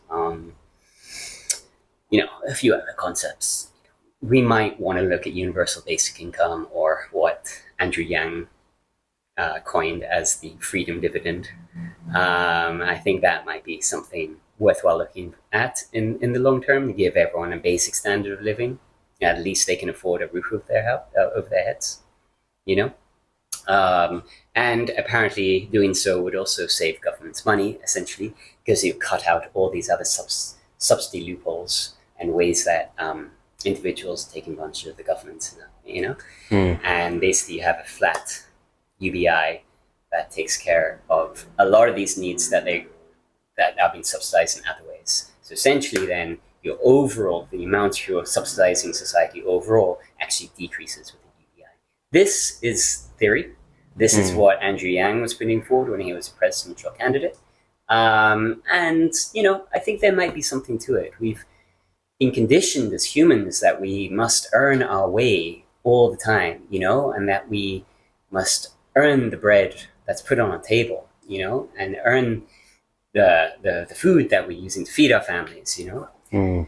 We might want to look at universal basic income, or what Andrew Yang coined as the freedom dividend. I think that might be something worthwhile looking at in the long term, to give everyone a basic standard of living. At least they can afford a roof over their heads, you know? And apparently doing so would also save governments money, essentially, because you cut out all these other subsidy loopholes and ways that individuals take advantage of the government, you know? And basically you have a flat UBI that takes care of a lot of these needs that are being subsidized in other ways. So essentially then the amount you're subsidizing society overall actually decreases with the UBI. This is theory. This is what Andrew Yang was putting forward when he was a presidential candidate. And, I think there might be something to it. We've been conditioned as humans that we must earn our way all the time, and that we must earn the bread that's put on our table, and earn the food that we're using to feed our families, And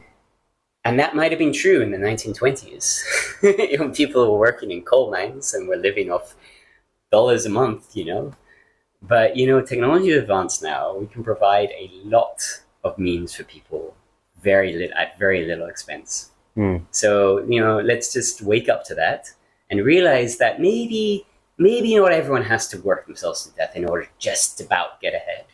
that might have been true in the 1920s. When people were working in coal mines and were living off dollars a month, But, technology is advanced now. We can provide a lot of means for people at very little expense. So, let's just wake up to that and realize that maybe not everyone has to work themselves to death in order to just about get ahead,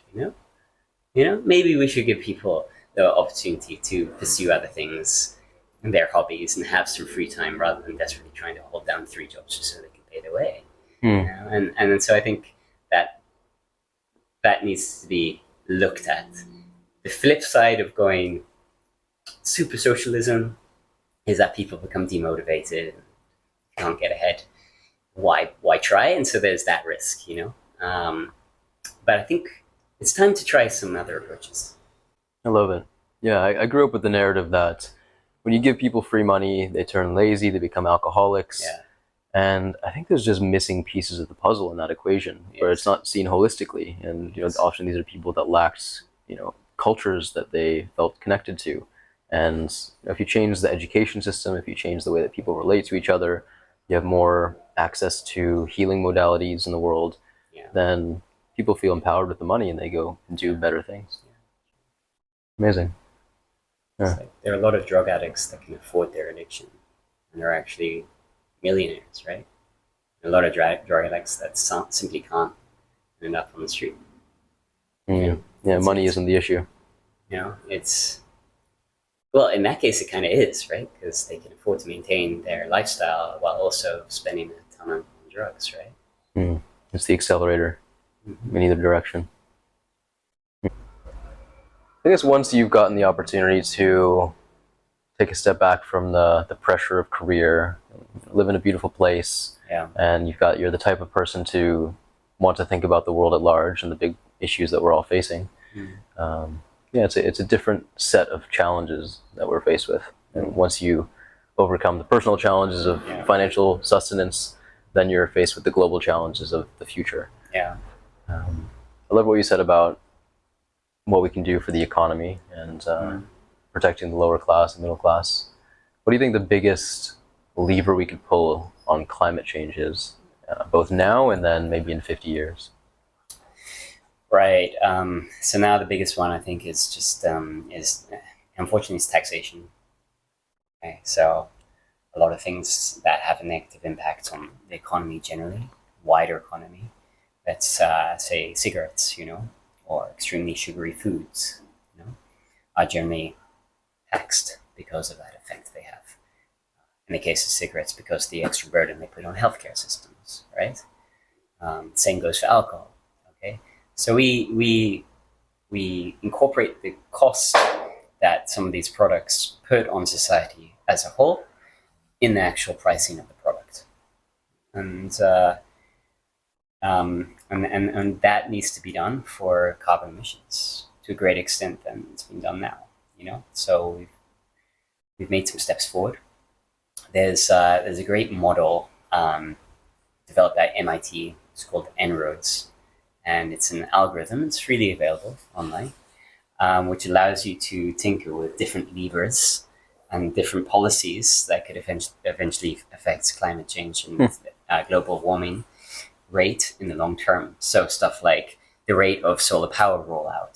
Maybe we should give people the opportunity to pursue other things and their hobbies and have some free time rather than desperately trying to hold down 3 jobs just so they can pay their way. And so I think that needs to be looked at. The flip side of going super socialism is that people become demotivated and can't get ahead. Why try? And so there's that risk, But I think it's time to try some other approaches. I love it. Yeah, I grew up with the narrative that when you give people free money, they turn lazy, they become alcoholics. Yeah. And I think there's just missing pieces of the puzzle in that equation, where it's not seen holistically. And often these are people that lacked, cultures that they felt connected to. And if you change the education system, if you change the way that people relate to each other, you have more access to healing modalities in the world, then people feel empowered with the money and they go and do better things. Amazing. Yeah. There are a lot of drug addicts that can afford their addiction, and they're actually millionaires, right? A lot of drug addicts that simply can't end up on the street. Money isn't the issue. Well, in that case, it kind of is, right? Because they can afford to maintain their lifestyle while also spending a ton on drugs, right? It's the accelerator in either direction. I guess once you've gotten the opportunity to take a step back from the pressure of career, live in a beautiful place, and you're the type of person to want to think about the world at large and the big issues that we're all facing. It's a different set of challenges that we're faced with. And once you overcome the personal challenges of financial sustenance, then you're faced with the global challenges of the future. I love what you said about what we can do for the economy and protecting the lower class and middle class. What do you think the biggest lever we could pull on climate change is, both now and then maybe in 50 years? Right. So now the biggest one I think is just unfortunately is taxation. Okay. So a lot of things that have a negative impact on the economy generally, wider economy. Let's say cigarettes, or extremely sugary foods, are generally taxed because of that effect they have. In the case of cigarettes, because of the extra burden they put on healthcare systems, right? Same goes for alcohol. Okay. So we incorporate the cost that some of these products put on society as a whole in the actual pricing of the product, and that needs to be done for carbon emissions to a great extent than it's been done now. So we've made some steps forward. There's a great model developed at MIT. It's called En-ROADS. And it's an algorithm. It's freely available online, which allows you to tinker with different levers and different policies that could eventually affect climate change and global warming. rate in the long term. So stuff like the rate of solar power rollout,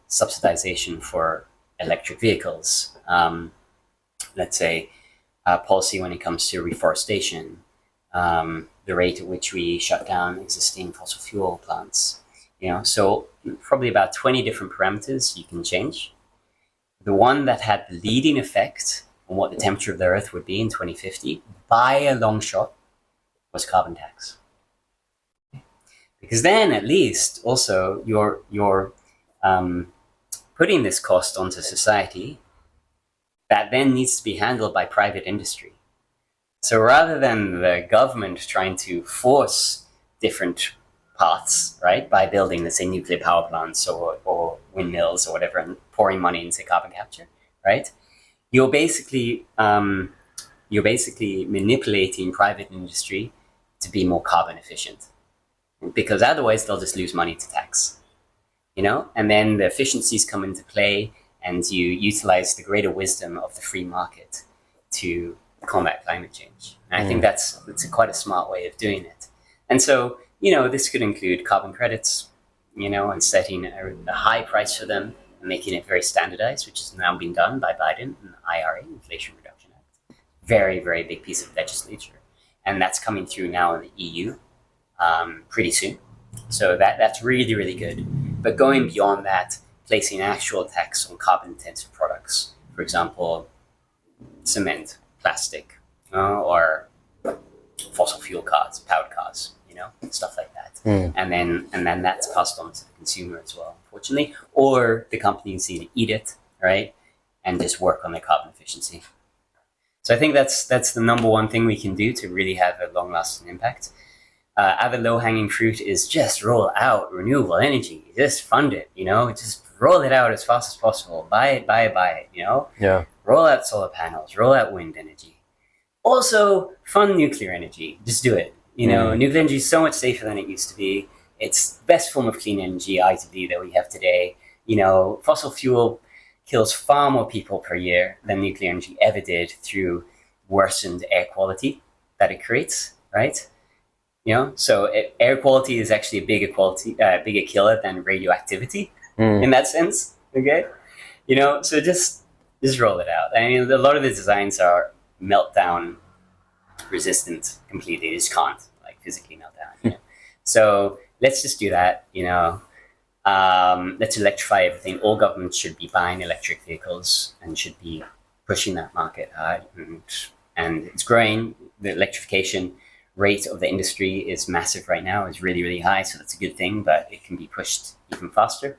subsidization for electric vehicles, let's say policy when it comes to reforestation, the rate at which we shut down existing fossil fuel plants. So probably about 20 different parameters you can change. The one that had the leading effect on what the temperature of the Earth would be in 2050, by a long shot, was carbon tax. Because then, at least, also you're putting this cost onto society that then needs to be handled by private industry. So rather than the government trying to force different paths, right, by building, let's say, nuclear power plants or windmills or whatever, and pouring money into carbon capture, right, you're basically manipulating private industry to be more carbon efficient, because otherwise they'll just lose money to tax, and then the efficiencies come into play, and you utilize the greater wisdom of the free market to combat climate change. And I think that's quite a smart way of doing it. And so, this could include carbon credits, and setting a high price for them and making it very standardized, which has now been done by Biden and the IRA, Inflation Reduction Act. Very, very big piece of legislature. And that's coming through now in the EU pretty soon. So that's really, really good. But going beyond that, placing actual tax on carbon-intensive products, for example, cement, plastic, or fossil fuel cars, powered cars, stuff like that. And then that's passed on to the consumer as well, unfortunately. Or the companies either eat it, right, and just work on their carbon efficiency. So I think that's the number one thing we can do to really have a long-lasting impact. Other low-hanging fruit is just roll out renewable energy. Just fund it, just roll it out as fast as possible. Buy it, Yeah. Roll out solar panels, roll out wind energy. Also, fund nuclear energy. Just do it. Nuclear energy is so much safer than it used to be. It's the best form of clean energy, I believe, that we have today. Fossil fuel kills far more people per year than nuclear energy ever did through worsened air quality that it creates, right? So air quality is actually a bigger killer than radioactivity in that sense. Okay, so just roll it out. I mean, a lot of the designs are meltdown resistant completely. They just can't physically melt down. So let's just do that. Let's electrify everything. All governments should be buying electric vehicles and should be pushing that market hard. And it's growing. The electrification rate of the industry is massive right now. It's really, really high. So that's a good thing, but it can be pushed even faster.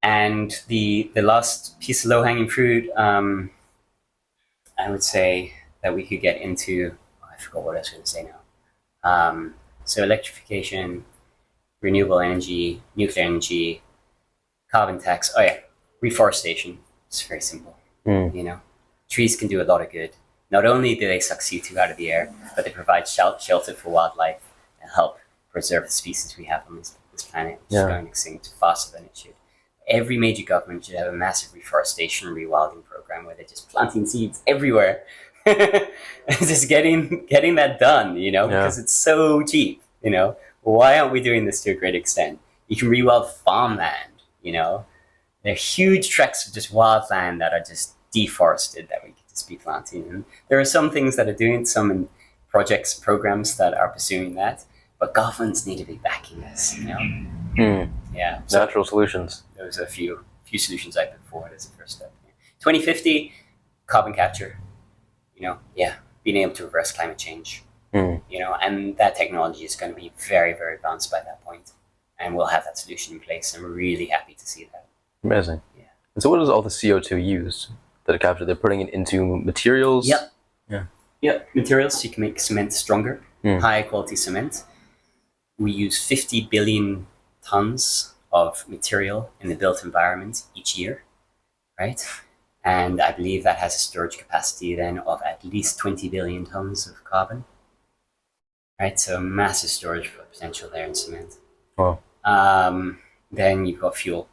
And the last piece of low-hanging fruit, I would say that we could get into, I forgot what I was going to say now. So electrification, renewable energy, nuclear energy, carbon tax. Oh yeah, reforestation. It's very simple. Trees can do a lot of good. Not only do they suck CO2 out of the air, but they provide shelter for wildlife and help preserve the species we have on this planet, which is going extinct faster than it should. Every major government should have a massive reforestation rewilding program where they're just planting seeds everywhere. Just getting that done, because it's so cheap, Why aren't we doing this to a great extent? You can rewild farmland, There are huge tracts of just wildland that are just deforested that we could just be planting. And there are some things that are doing, some projects, programs that are pursuing that, but governments need to be backing this, Yeah. So Natural solutions. those are a few solutions I put forward as a first step. 2050, carbon capture, being able to reverse climate change, and that technology is going to be very, very advanced by that point. And we'll have that solution in place. And we're really happy to see that. Amazing. Yeah. And so what is all the CO2 used that are captured? They're putting it into materials? Yep. Yeah. Yep. Materials, so you can make cement stronger, high quality cement. We use 50 billion tons of material in the built environment each year, right? And I believe that has a storage capacity then of at least 20 billion tons of carbon, right? So massive storage potential there in cement. Wow. Then you've got fuel.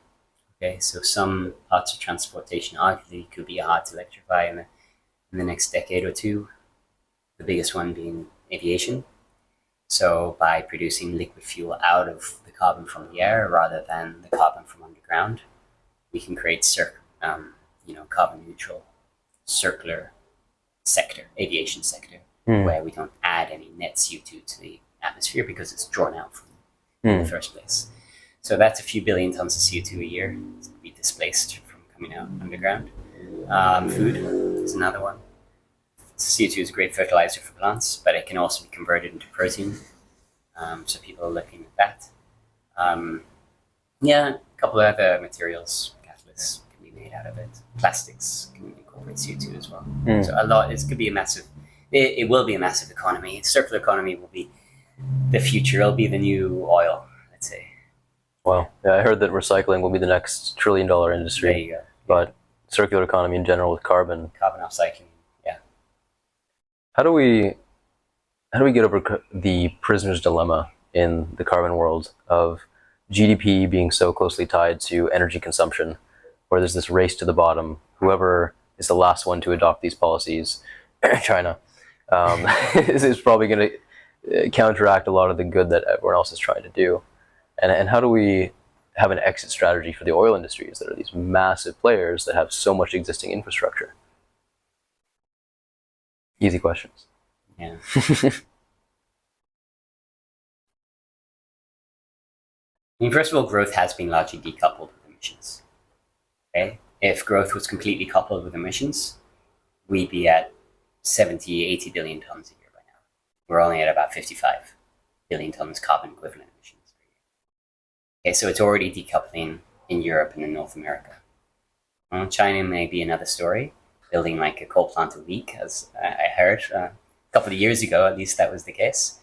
Okay, so some parts of transportation arguably could be hard to electrify in the next decade or two. The biggest one being aviation. So by producing liquid fuel out of the carbon from the air rather than the carbon from underground, we can create carbon neutral circular sector, aviation sector, where we don't add any net CO2 to the atmosphere because it's drawn out from in the first place. So that's a few billion tons of CO2 a year to be displaced from coming out underground. Food is another one. CO2 is a great fertilizer for plants, but it can also be converted into protein. So people are looking at that. A couple of other materials, catalysts can be made out of it. Plastics can incorporate CO2 as well. So a lot. It could be a massive. It will be a massive economy. Circular economy will be the future. It'll be the new oil, let's say. Wow. Yeah, I heard that recycling will be the next $1 trillion industry. There you go. But circular economy in general with carbon. Carbon upcycling. Yeah. How do we get over the prisoner's dilemma in the carbon world of GDP being so closely tied to energy consumption, where there's this race to the bottom? Whoever is the last one to adopt these policies, China, is probably going to counteract a lot of the good that everyone else is trying to do. And how do we have an exit strategy for the oil industries that are these massive players that have so much existing infrastructure? Easy questions. Yeah. I mean, first of all, growth has been largely decoupled with emissions. Okay? If growth was completely coupled with emissions, we'd be at 70, 80 billion tons a year by now. We're only at about 55 billion tons carbon equivalent emissions per year. Okay, so it's already decoupling in Europe and in North America. Well, China may be another story, building like a coal plant a week, as I heard a couple of years ago, at least that was the case.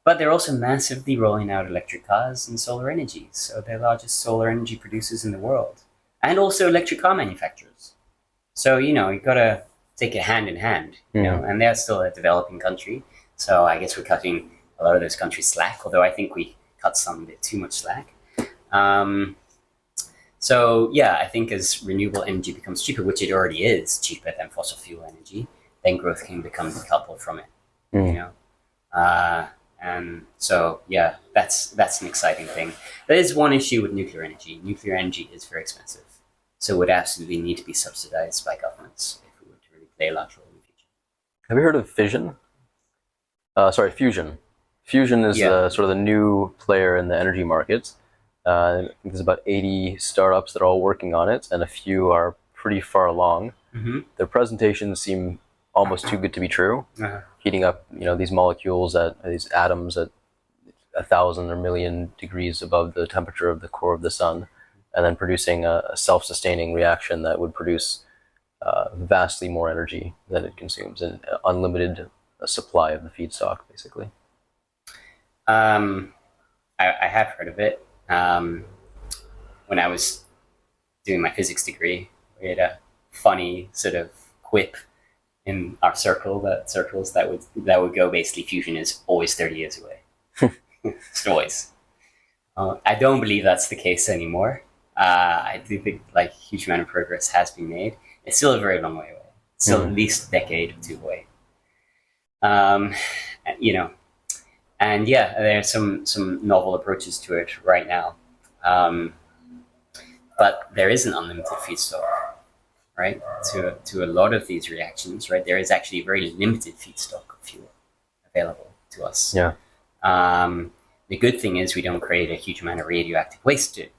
But they're also massively rolling out electric cars and solar energy. So they're the largest solar energy producers in the world. And also electric car manufacturers. So, you've got to take it hand in hand, and they're still a developing country. So I guess we're cutting a lot of those countries slack, although I think we cut some a bit too much slack. I think as renewable energy becomes cheaper, which it already is cheaper than fossil fuel energy, then growth can become decoupled from it, And so, that's an exciting thing. There is one issue with nuclear energy. Nuclear energy is very expensive. So it would absolutely need to be subsidized by governments if we were to really play a large role in the future. Have you heard of fission? Fusion. Fusion is sort of the new player in the energy markets. I think there's about 80 startups that are all working on it, and a few are pretty far along. Their presentations seem almost too good to be true. Heating up, these molecules these atoms at 1,000 or million degrees above the temperature of the core of the sun, and then producing a self-sustaining reaction that would produce vastly more energy than it consumes, and unlimited supply of the feedstock, basically. I have heard of it. When I was doing my physics degree, we had a funny sort of quip in our circles that would go basically fusion is always 30 years away. It's always. I don't believe that's the case anymore. I do think huge amount of progress has been made. It's still a very long way away. It's still at least a decade or two away. And there are some novel approaches to it right now. But there is an unlimited feedstock, right? To a lot of these reactions, right? There is actually a very limited feedstock of fuel available to us. Yeah. The good thing is we don't create a huge amount of radioactive waste. It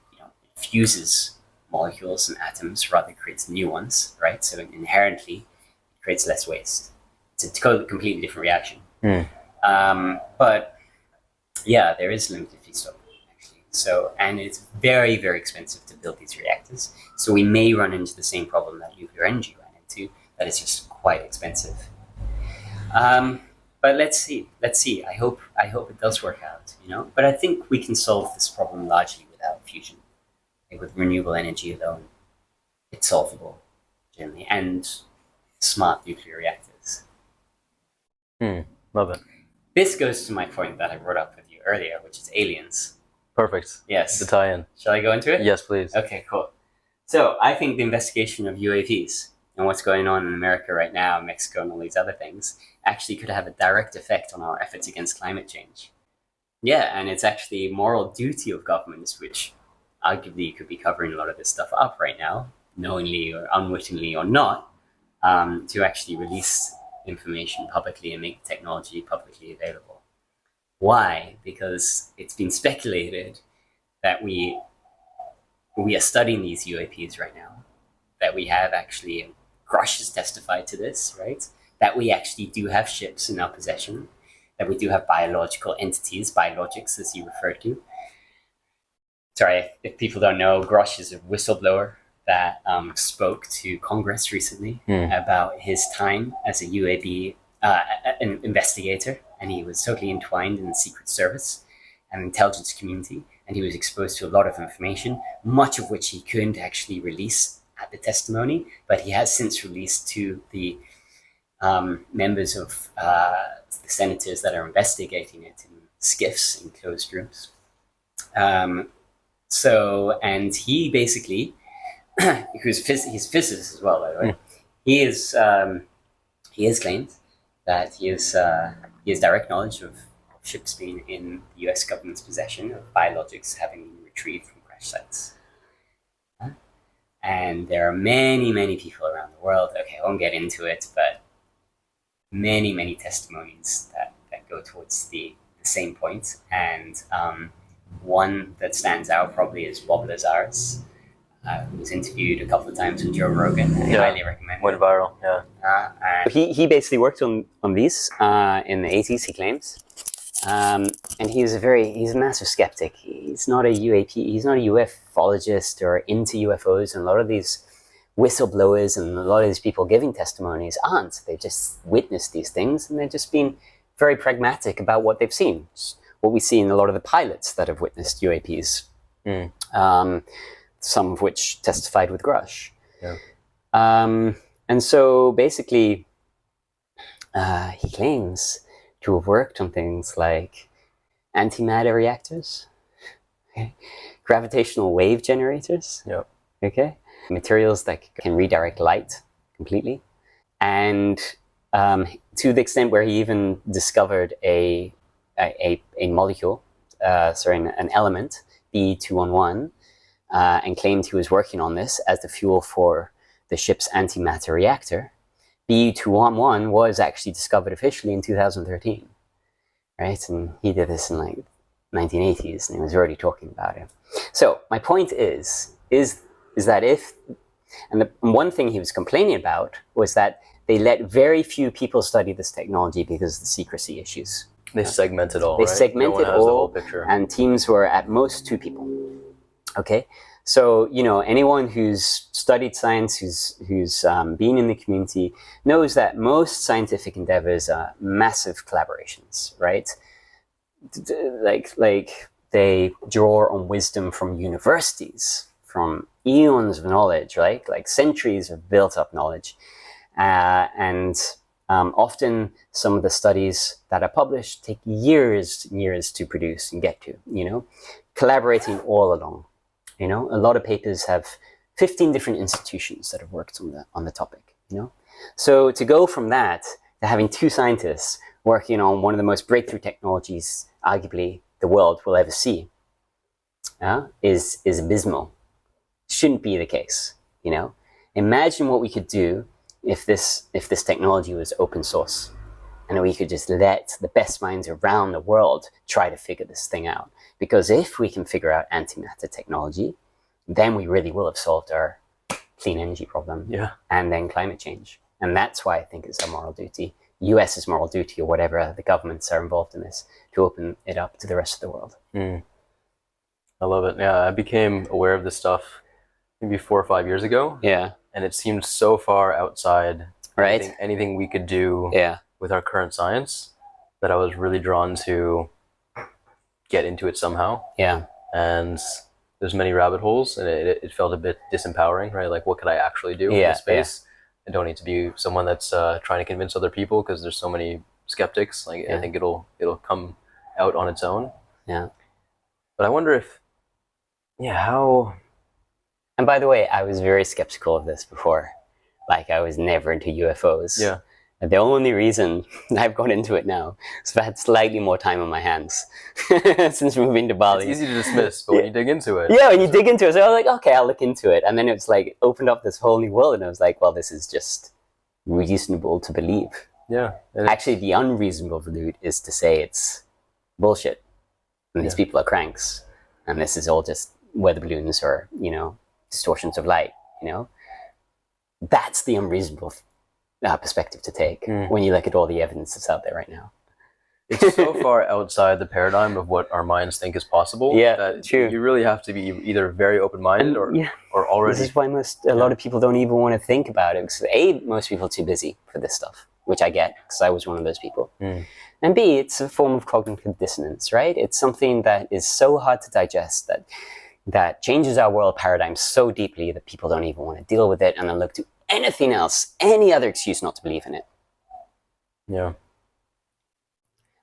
fuses molecules and atoms, rather creates new ones, right? So inherently, it creates less waste. It's a completely different reaction. But there is limited feedstock, actually. So, and it's very, very expensive to build these reactors. So we may run into the same problem that nuclear energy ran into, that it's just quite expensive. But let's see. I hope it does work out, But I think we can solve this problem largely without fusion. With renewable energy alone, it's solvable, generally, and smart nuclear reactors. Love it. This goes to my point that I brought up with you earlier, which is aliens. Perfect. Yes. The tie-in. Shall I go into it? Yes, please. Okay, cool. So I think the investigation of UAVs and what's going on in America right now, Mexico and all these other things, actually could have a direct effect on our efforts against climate change. Yeah, and it's actually moral duty of governments, which arguably could be covering a lot of this stuff up right now, knowingly or unwittingly or not, to actually release information publicly and make technology publicly available. Why? Because it's been speculated that we are studying these UAPs right now, that we have actually, Grush has testified to this, right? That we actually do have ships in our possession, that we do have biological entities, biologics as you refer to. Sorry, if people don't know, Grush is a whistleblower that spoke to Congress recently about his time as a UAB an investigator, and he was totally entwined in the Secret Service and intelligence community, and he was exposed to a lot of information, much of which he couldn't actually release at the testimony, but he has since released to the members of the senators that are investigating it in skiffs in closed rooms. And he basically, he's a physicist as well, by the way. He has claimed that he has direct knowledge of ships being in the U.S. government's possession, of biologics having been retrieved from crash sites. And there are many, many people around the world. Okay, I won't get into it, but many, many testimonies that go towards the same point. And one that stands out probably is Bob Lazarus, who was interviewed a couple of times with Joe Rogan. I highly recommend it. Went viral, yeah. He basically worked on these in the 80s, he claims. And he's a massive skeptic. He's not a UAP, he's not a ufologist or into UFOs, and a lot of these whistleblowers and a lot of these people giving testimonies aren't. They've just witnessed these things, and they're just being very pragmatic about what they've seen. It's what we see in a lot of the pilots that have witnessed UAPs, some of which testified with Grush. Yeah. And so basically, he claims to have worked on things like antimatter reactors, okay, gravitational wave generators, okay, materials that can redirect light completely, and to the extent where he even discovered a molecule, an element, Be211, and claimed he was working on this as the fuel for the ship's antimatter reactor. Be211 was actually discovered officially in 2013, right? And he did this in like 1980s, and he was already talking about it. So my point is that and one thing he was complaining about was that they let very few people study this technology because of the secrecy issues. They segment it all, They right? segmented No one has all, the whole picture. And teams were at most 2 people. Okay, so anyone who's studied science, who's been in the community, knows that most scientific endeavors are massive collaborations, right? Like they draw on wisdom from universities, from eons of knowledge, right? Like centuries of built-up knowledge, and often some of the studies that are published take years to produce and get to. Collaborating all along. A lot of papers have 15 different institutions that have worked on the topic. So to go from that to having 2 scientists working on one of the most breakthrough technologies, arguably, the world will ever see, is abysmal. Shouldn't be the case. Imagine what we could do if this technology was open source, and we could just let the best minds around the world try to figure this thing out. Because if we can figure out antimatter technology, then we really will have solved our clean energy problem, and then climate change. And that's why I think it's our moral duty, US's moral duty, or whatever the governments are involved in this, to open it up to the rest of the world. I love it. Yeah, I became aware of this stuff maybe 4 or 5 years ago. Yeah. And it seemed so far outside anything we could do with our current science that I was really drawn to get into it somehow. Yeah. And there's many rabbit holes, and it felt a bit disempowering, right? Like, what could I actually do in this space? I don't need to be someone that's trying to convince other people, because there's so many skeptics. Like, I think it'll come out on its own. Yeah. But I wonder if, how... And by the way, I was very skeptical of this before. like I was never into UFOs. Yeah. And the only reason I've got into it now is I've had slightly more time on my hands since moving to Bali. It's easy to dismiss, but when you dig into it. Yeah, when you dig into it, so I was like, okay, I'll look into it. And then it's like opened up this whole new world, and I was like, well, this is just reasonable to believe. Yeah. Actually, the unreasonable route is to say it's bullshit. And these people are cranks. And this is all just weather balloons or, you know, distortions of light, you know. That's the unreasonable perspective to take when you look at all the evidence that's out there right now. It's so far outside the paradigm of what our minds think is possible. Yeah, that true. You really have to be either very open-minded or already. This is why a lot of people don't even want to think about it. Because A, most people are too busy for this stuff, which I get, because I was one of those people. And B, it's a form of cognitive dissonance, right? It's something that is so hard to digest that changes our world paradigm so deeply that people don't even want to deal with it and then look to anything else, any other excuse not to believe in it. Yeah.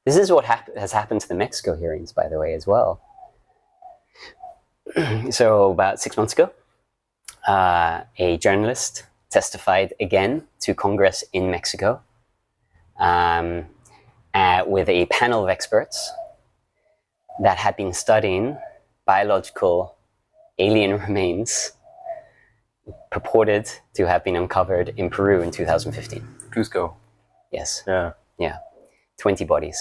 This is what has happened to the Mexico hearings, by the way, as well. So about 6 months ago, a journalist testified again to Congress in Mexico with a panel of experts that had been studying biological alien remains purported to have been uncovered in Peru in 2015. Cusco. Yes. Yeah. Yeah. 20 bodies.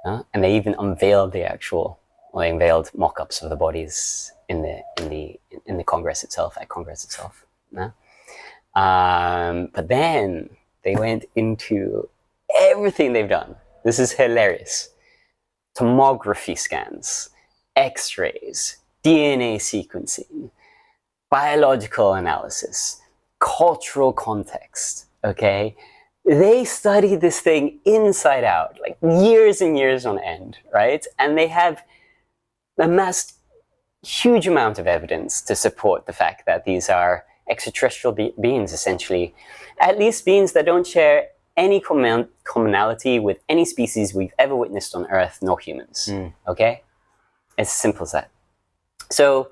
And they even unveiled they unveiled mock-ups of the bodies in the Congress itself, at Congress itself. But then they went into everything they've done. This is hilarious. Tomography scans, X-rays, DNA sequencing, biological analysis, cultural context, okay? They studied this thing inside out, like years and years on end, right? And they have amassed huge amount of evidence to support the fact that these are extraterrestrial beings, essentially. At least beings that don't share any commonality with any species we've ever witnessed on Earth, nor humans, okay? It's as simple as that. So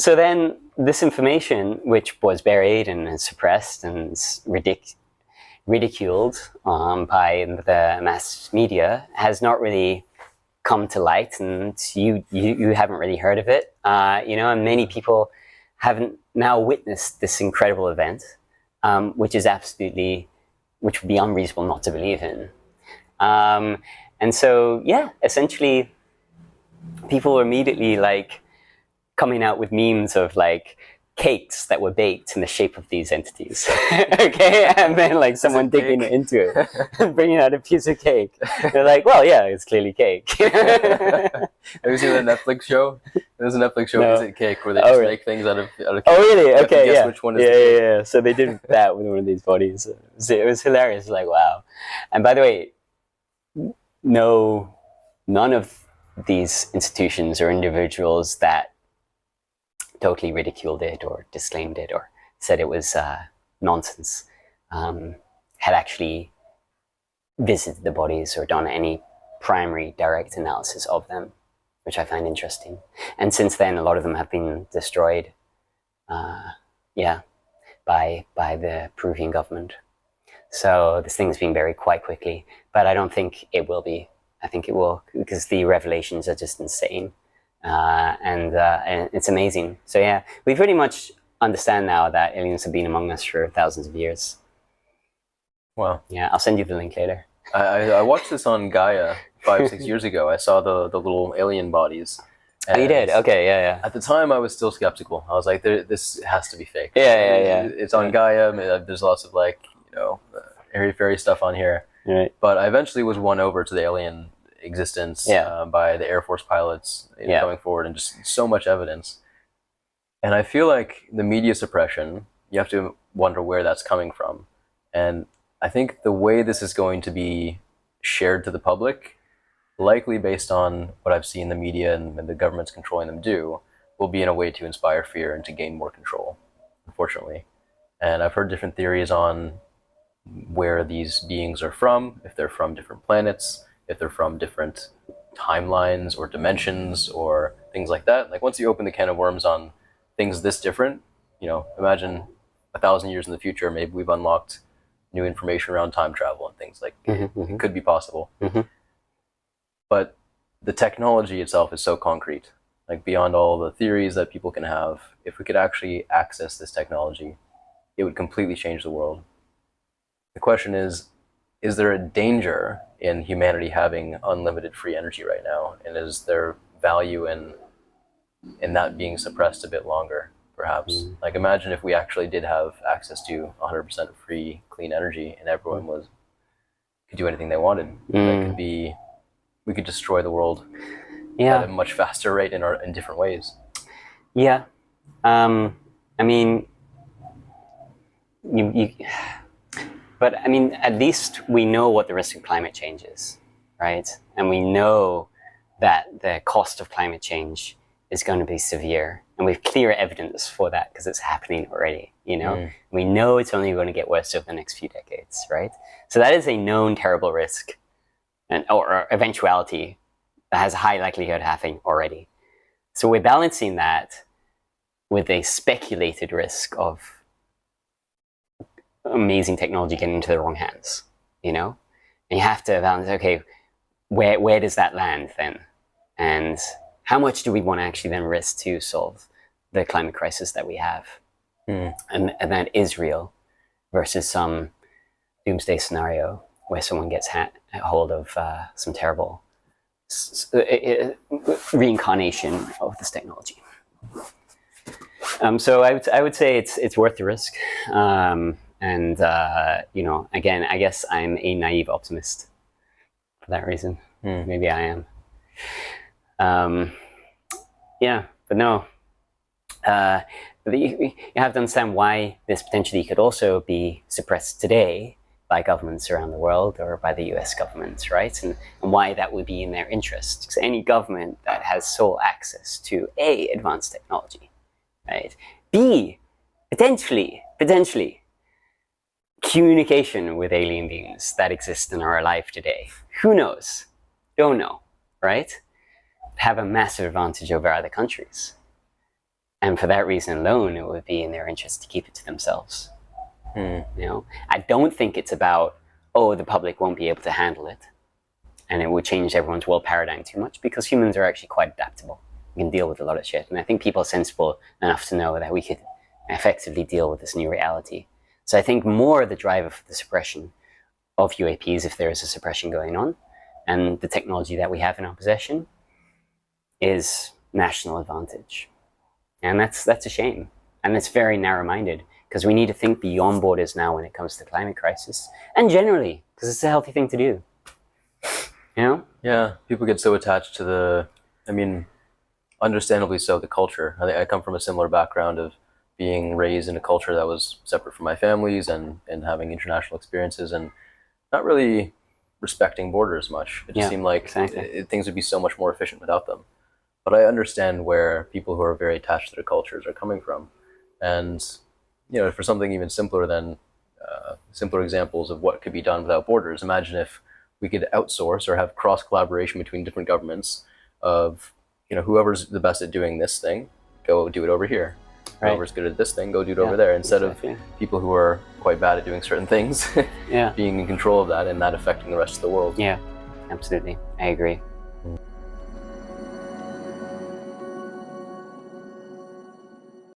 then this information, which was buried and suppressed and ridiculed by the mass media, has not really come to light, and you haven't really heard of it, you know, and many people haven't now witnessed this incredible event, which would be unreasonable not to believe in. And so, yeah, essentially, people were immediately like coming out with memes of like cakes that were baked in the shape of these entities. Okay, and then like someone digging into it and bringing out a piece of cake. They're like, well, yeah, it's clearly cake. Have you seen the Netflix show? There's a Netflix show, No. Is It Cake, where they just make things out of cake. Oh, really? You have to Okay, guess yeah. which one is the cake. Yeah. So they did that with one of these bodies. It was hilarious. Like, wow. And by the way, none of these institutions or individuals that totally ridiculed it or disclaimed it or said it was nonsense had actually visited the bodies or done any primary direct analysis of them, which I find interesting. And since then, a lot of them have been destroyed, by the Peruvian government. So this thing's been buried quite quickly, but I don't think it will be. I think it will, because the revelations are just insane. And it's amazing. So yeah, we pretty much understand now that aliens have been among us for thousands of years. Wow. Yeah, I'll send you the link later. I watched this on Gaia 5-6 years ago. I saw the little alien bodies. Oh, you did? Okay, yeah. At the time, I was still skeptical. I was like, this has to be fake. Yeah. It's on Gaia. There's lots of like, airy-fairy stuff on here. Right. But I eventually was won over to the alien existence by the Air Force pilots going forward, and just so much evidence. And I feel like the media suppression, you have to wonder where that's coming from. And I think the way this is going to be shared to the public, likely based on what I've seen the media and the governments controlling them do, will be in a way to inspire fear and to gain more control, unfortunately. And I've heard different theories on where these beings are from, if they're from different planets, if they're from different timelines or dimensions or things like that. Like once you open the can of worms on things this different, imagine 1,000 years in the future, maybe we've unlocked new information around time travel and things like it could be possible. But the technology itself is so concrete, like beyond all the theories that people can have. If we could actually access this technology, it would completely change the world. The question is there a danger in humanity having unlimited free energy right now? And is there value in that being suppressed a bit longer, perhaps? Like, imagine if we actually did have access to 100% free, clean energy, and everyone could do anything they wanted. We could destroy the world at a much faster rate in different ways. Yeah. I mean, but I mean, at least we know what the risk of climate change is, right? And we know that the cost of climate change is going to be severe. And we have clear evidence for that because it's happening already, you know? We know it's only going to get worse over the next few decades, right? So that is a known terrible risk or eventuality that has a high likelihood of happening already. So we're balancing that with a speculated risk of amazing technology getting into the wrong hands, you know? And you have to balance, okay, where does that land then? And how much do we want to actually then risk to solve the climate crisis that we have? And that is real versus some doomsday scenario where someone gets a hold of some terrible reincarnation of this technology. So I would say it's worth the risk. And you know, again, I guess I'm a naive optimist for that reason. Maybe I am. Yeah, but no. You have to understand why this potentially could also be suppressed today by governments around the world or by the US government, right? And why that would be in their interest. Because any government that has sole access to A, advanced technology, right? B, potentially, communication with alien beings that exist and are alive today. Who knows? Don't know, right? Have a massive advantage over other countries. And for that reason alone, it would be in their interest to keep it to themselves. You know, I don't think it's about, oh, the public won't be able to handle it and it would change everyone's world paradigm too much, because humans are actually quite adaptable. We can deal with a lot of shit. And I think people are sensible enough to know that we could effectively deal with this new reality. So I think more the driver for the suppression of UAPs, if there is a suppression going on, and the technology that we have in our possession, is national advantage. And that's a shame. And it's very narrow-minded, because we need to think beyond borders now when it comes to the climate crisis, and generally, because it's a healthy thing to do. You know? Yeah, people get so attached to understandably so, the culture. I come from a similar background of being raised in a culture that was separate from my family's and having international experiences and not really respecting borders much. It just seemed like things would be so much more efficient without them. But I understand where people who are very attached to their cultures are coming from. And, you know, for something even simpler than simpler examples of what could be done without borders, imagine if we could outsource or have cross collaboration between different governments of, you know, whoever's the best at doing this thing, go do it over here. Right. Whoever's good at this thing, go do it over there. Instead of people who are quite bad at doing certain things being in control of that and not affecting the rest of the world. Yeah, absolutely. I agree.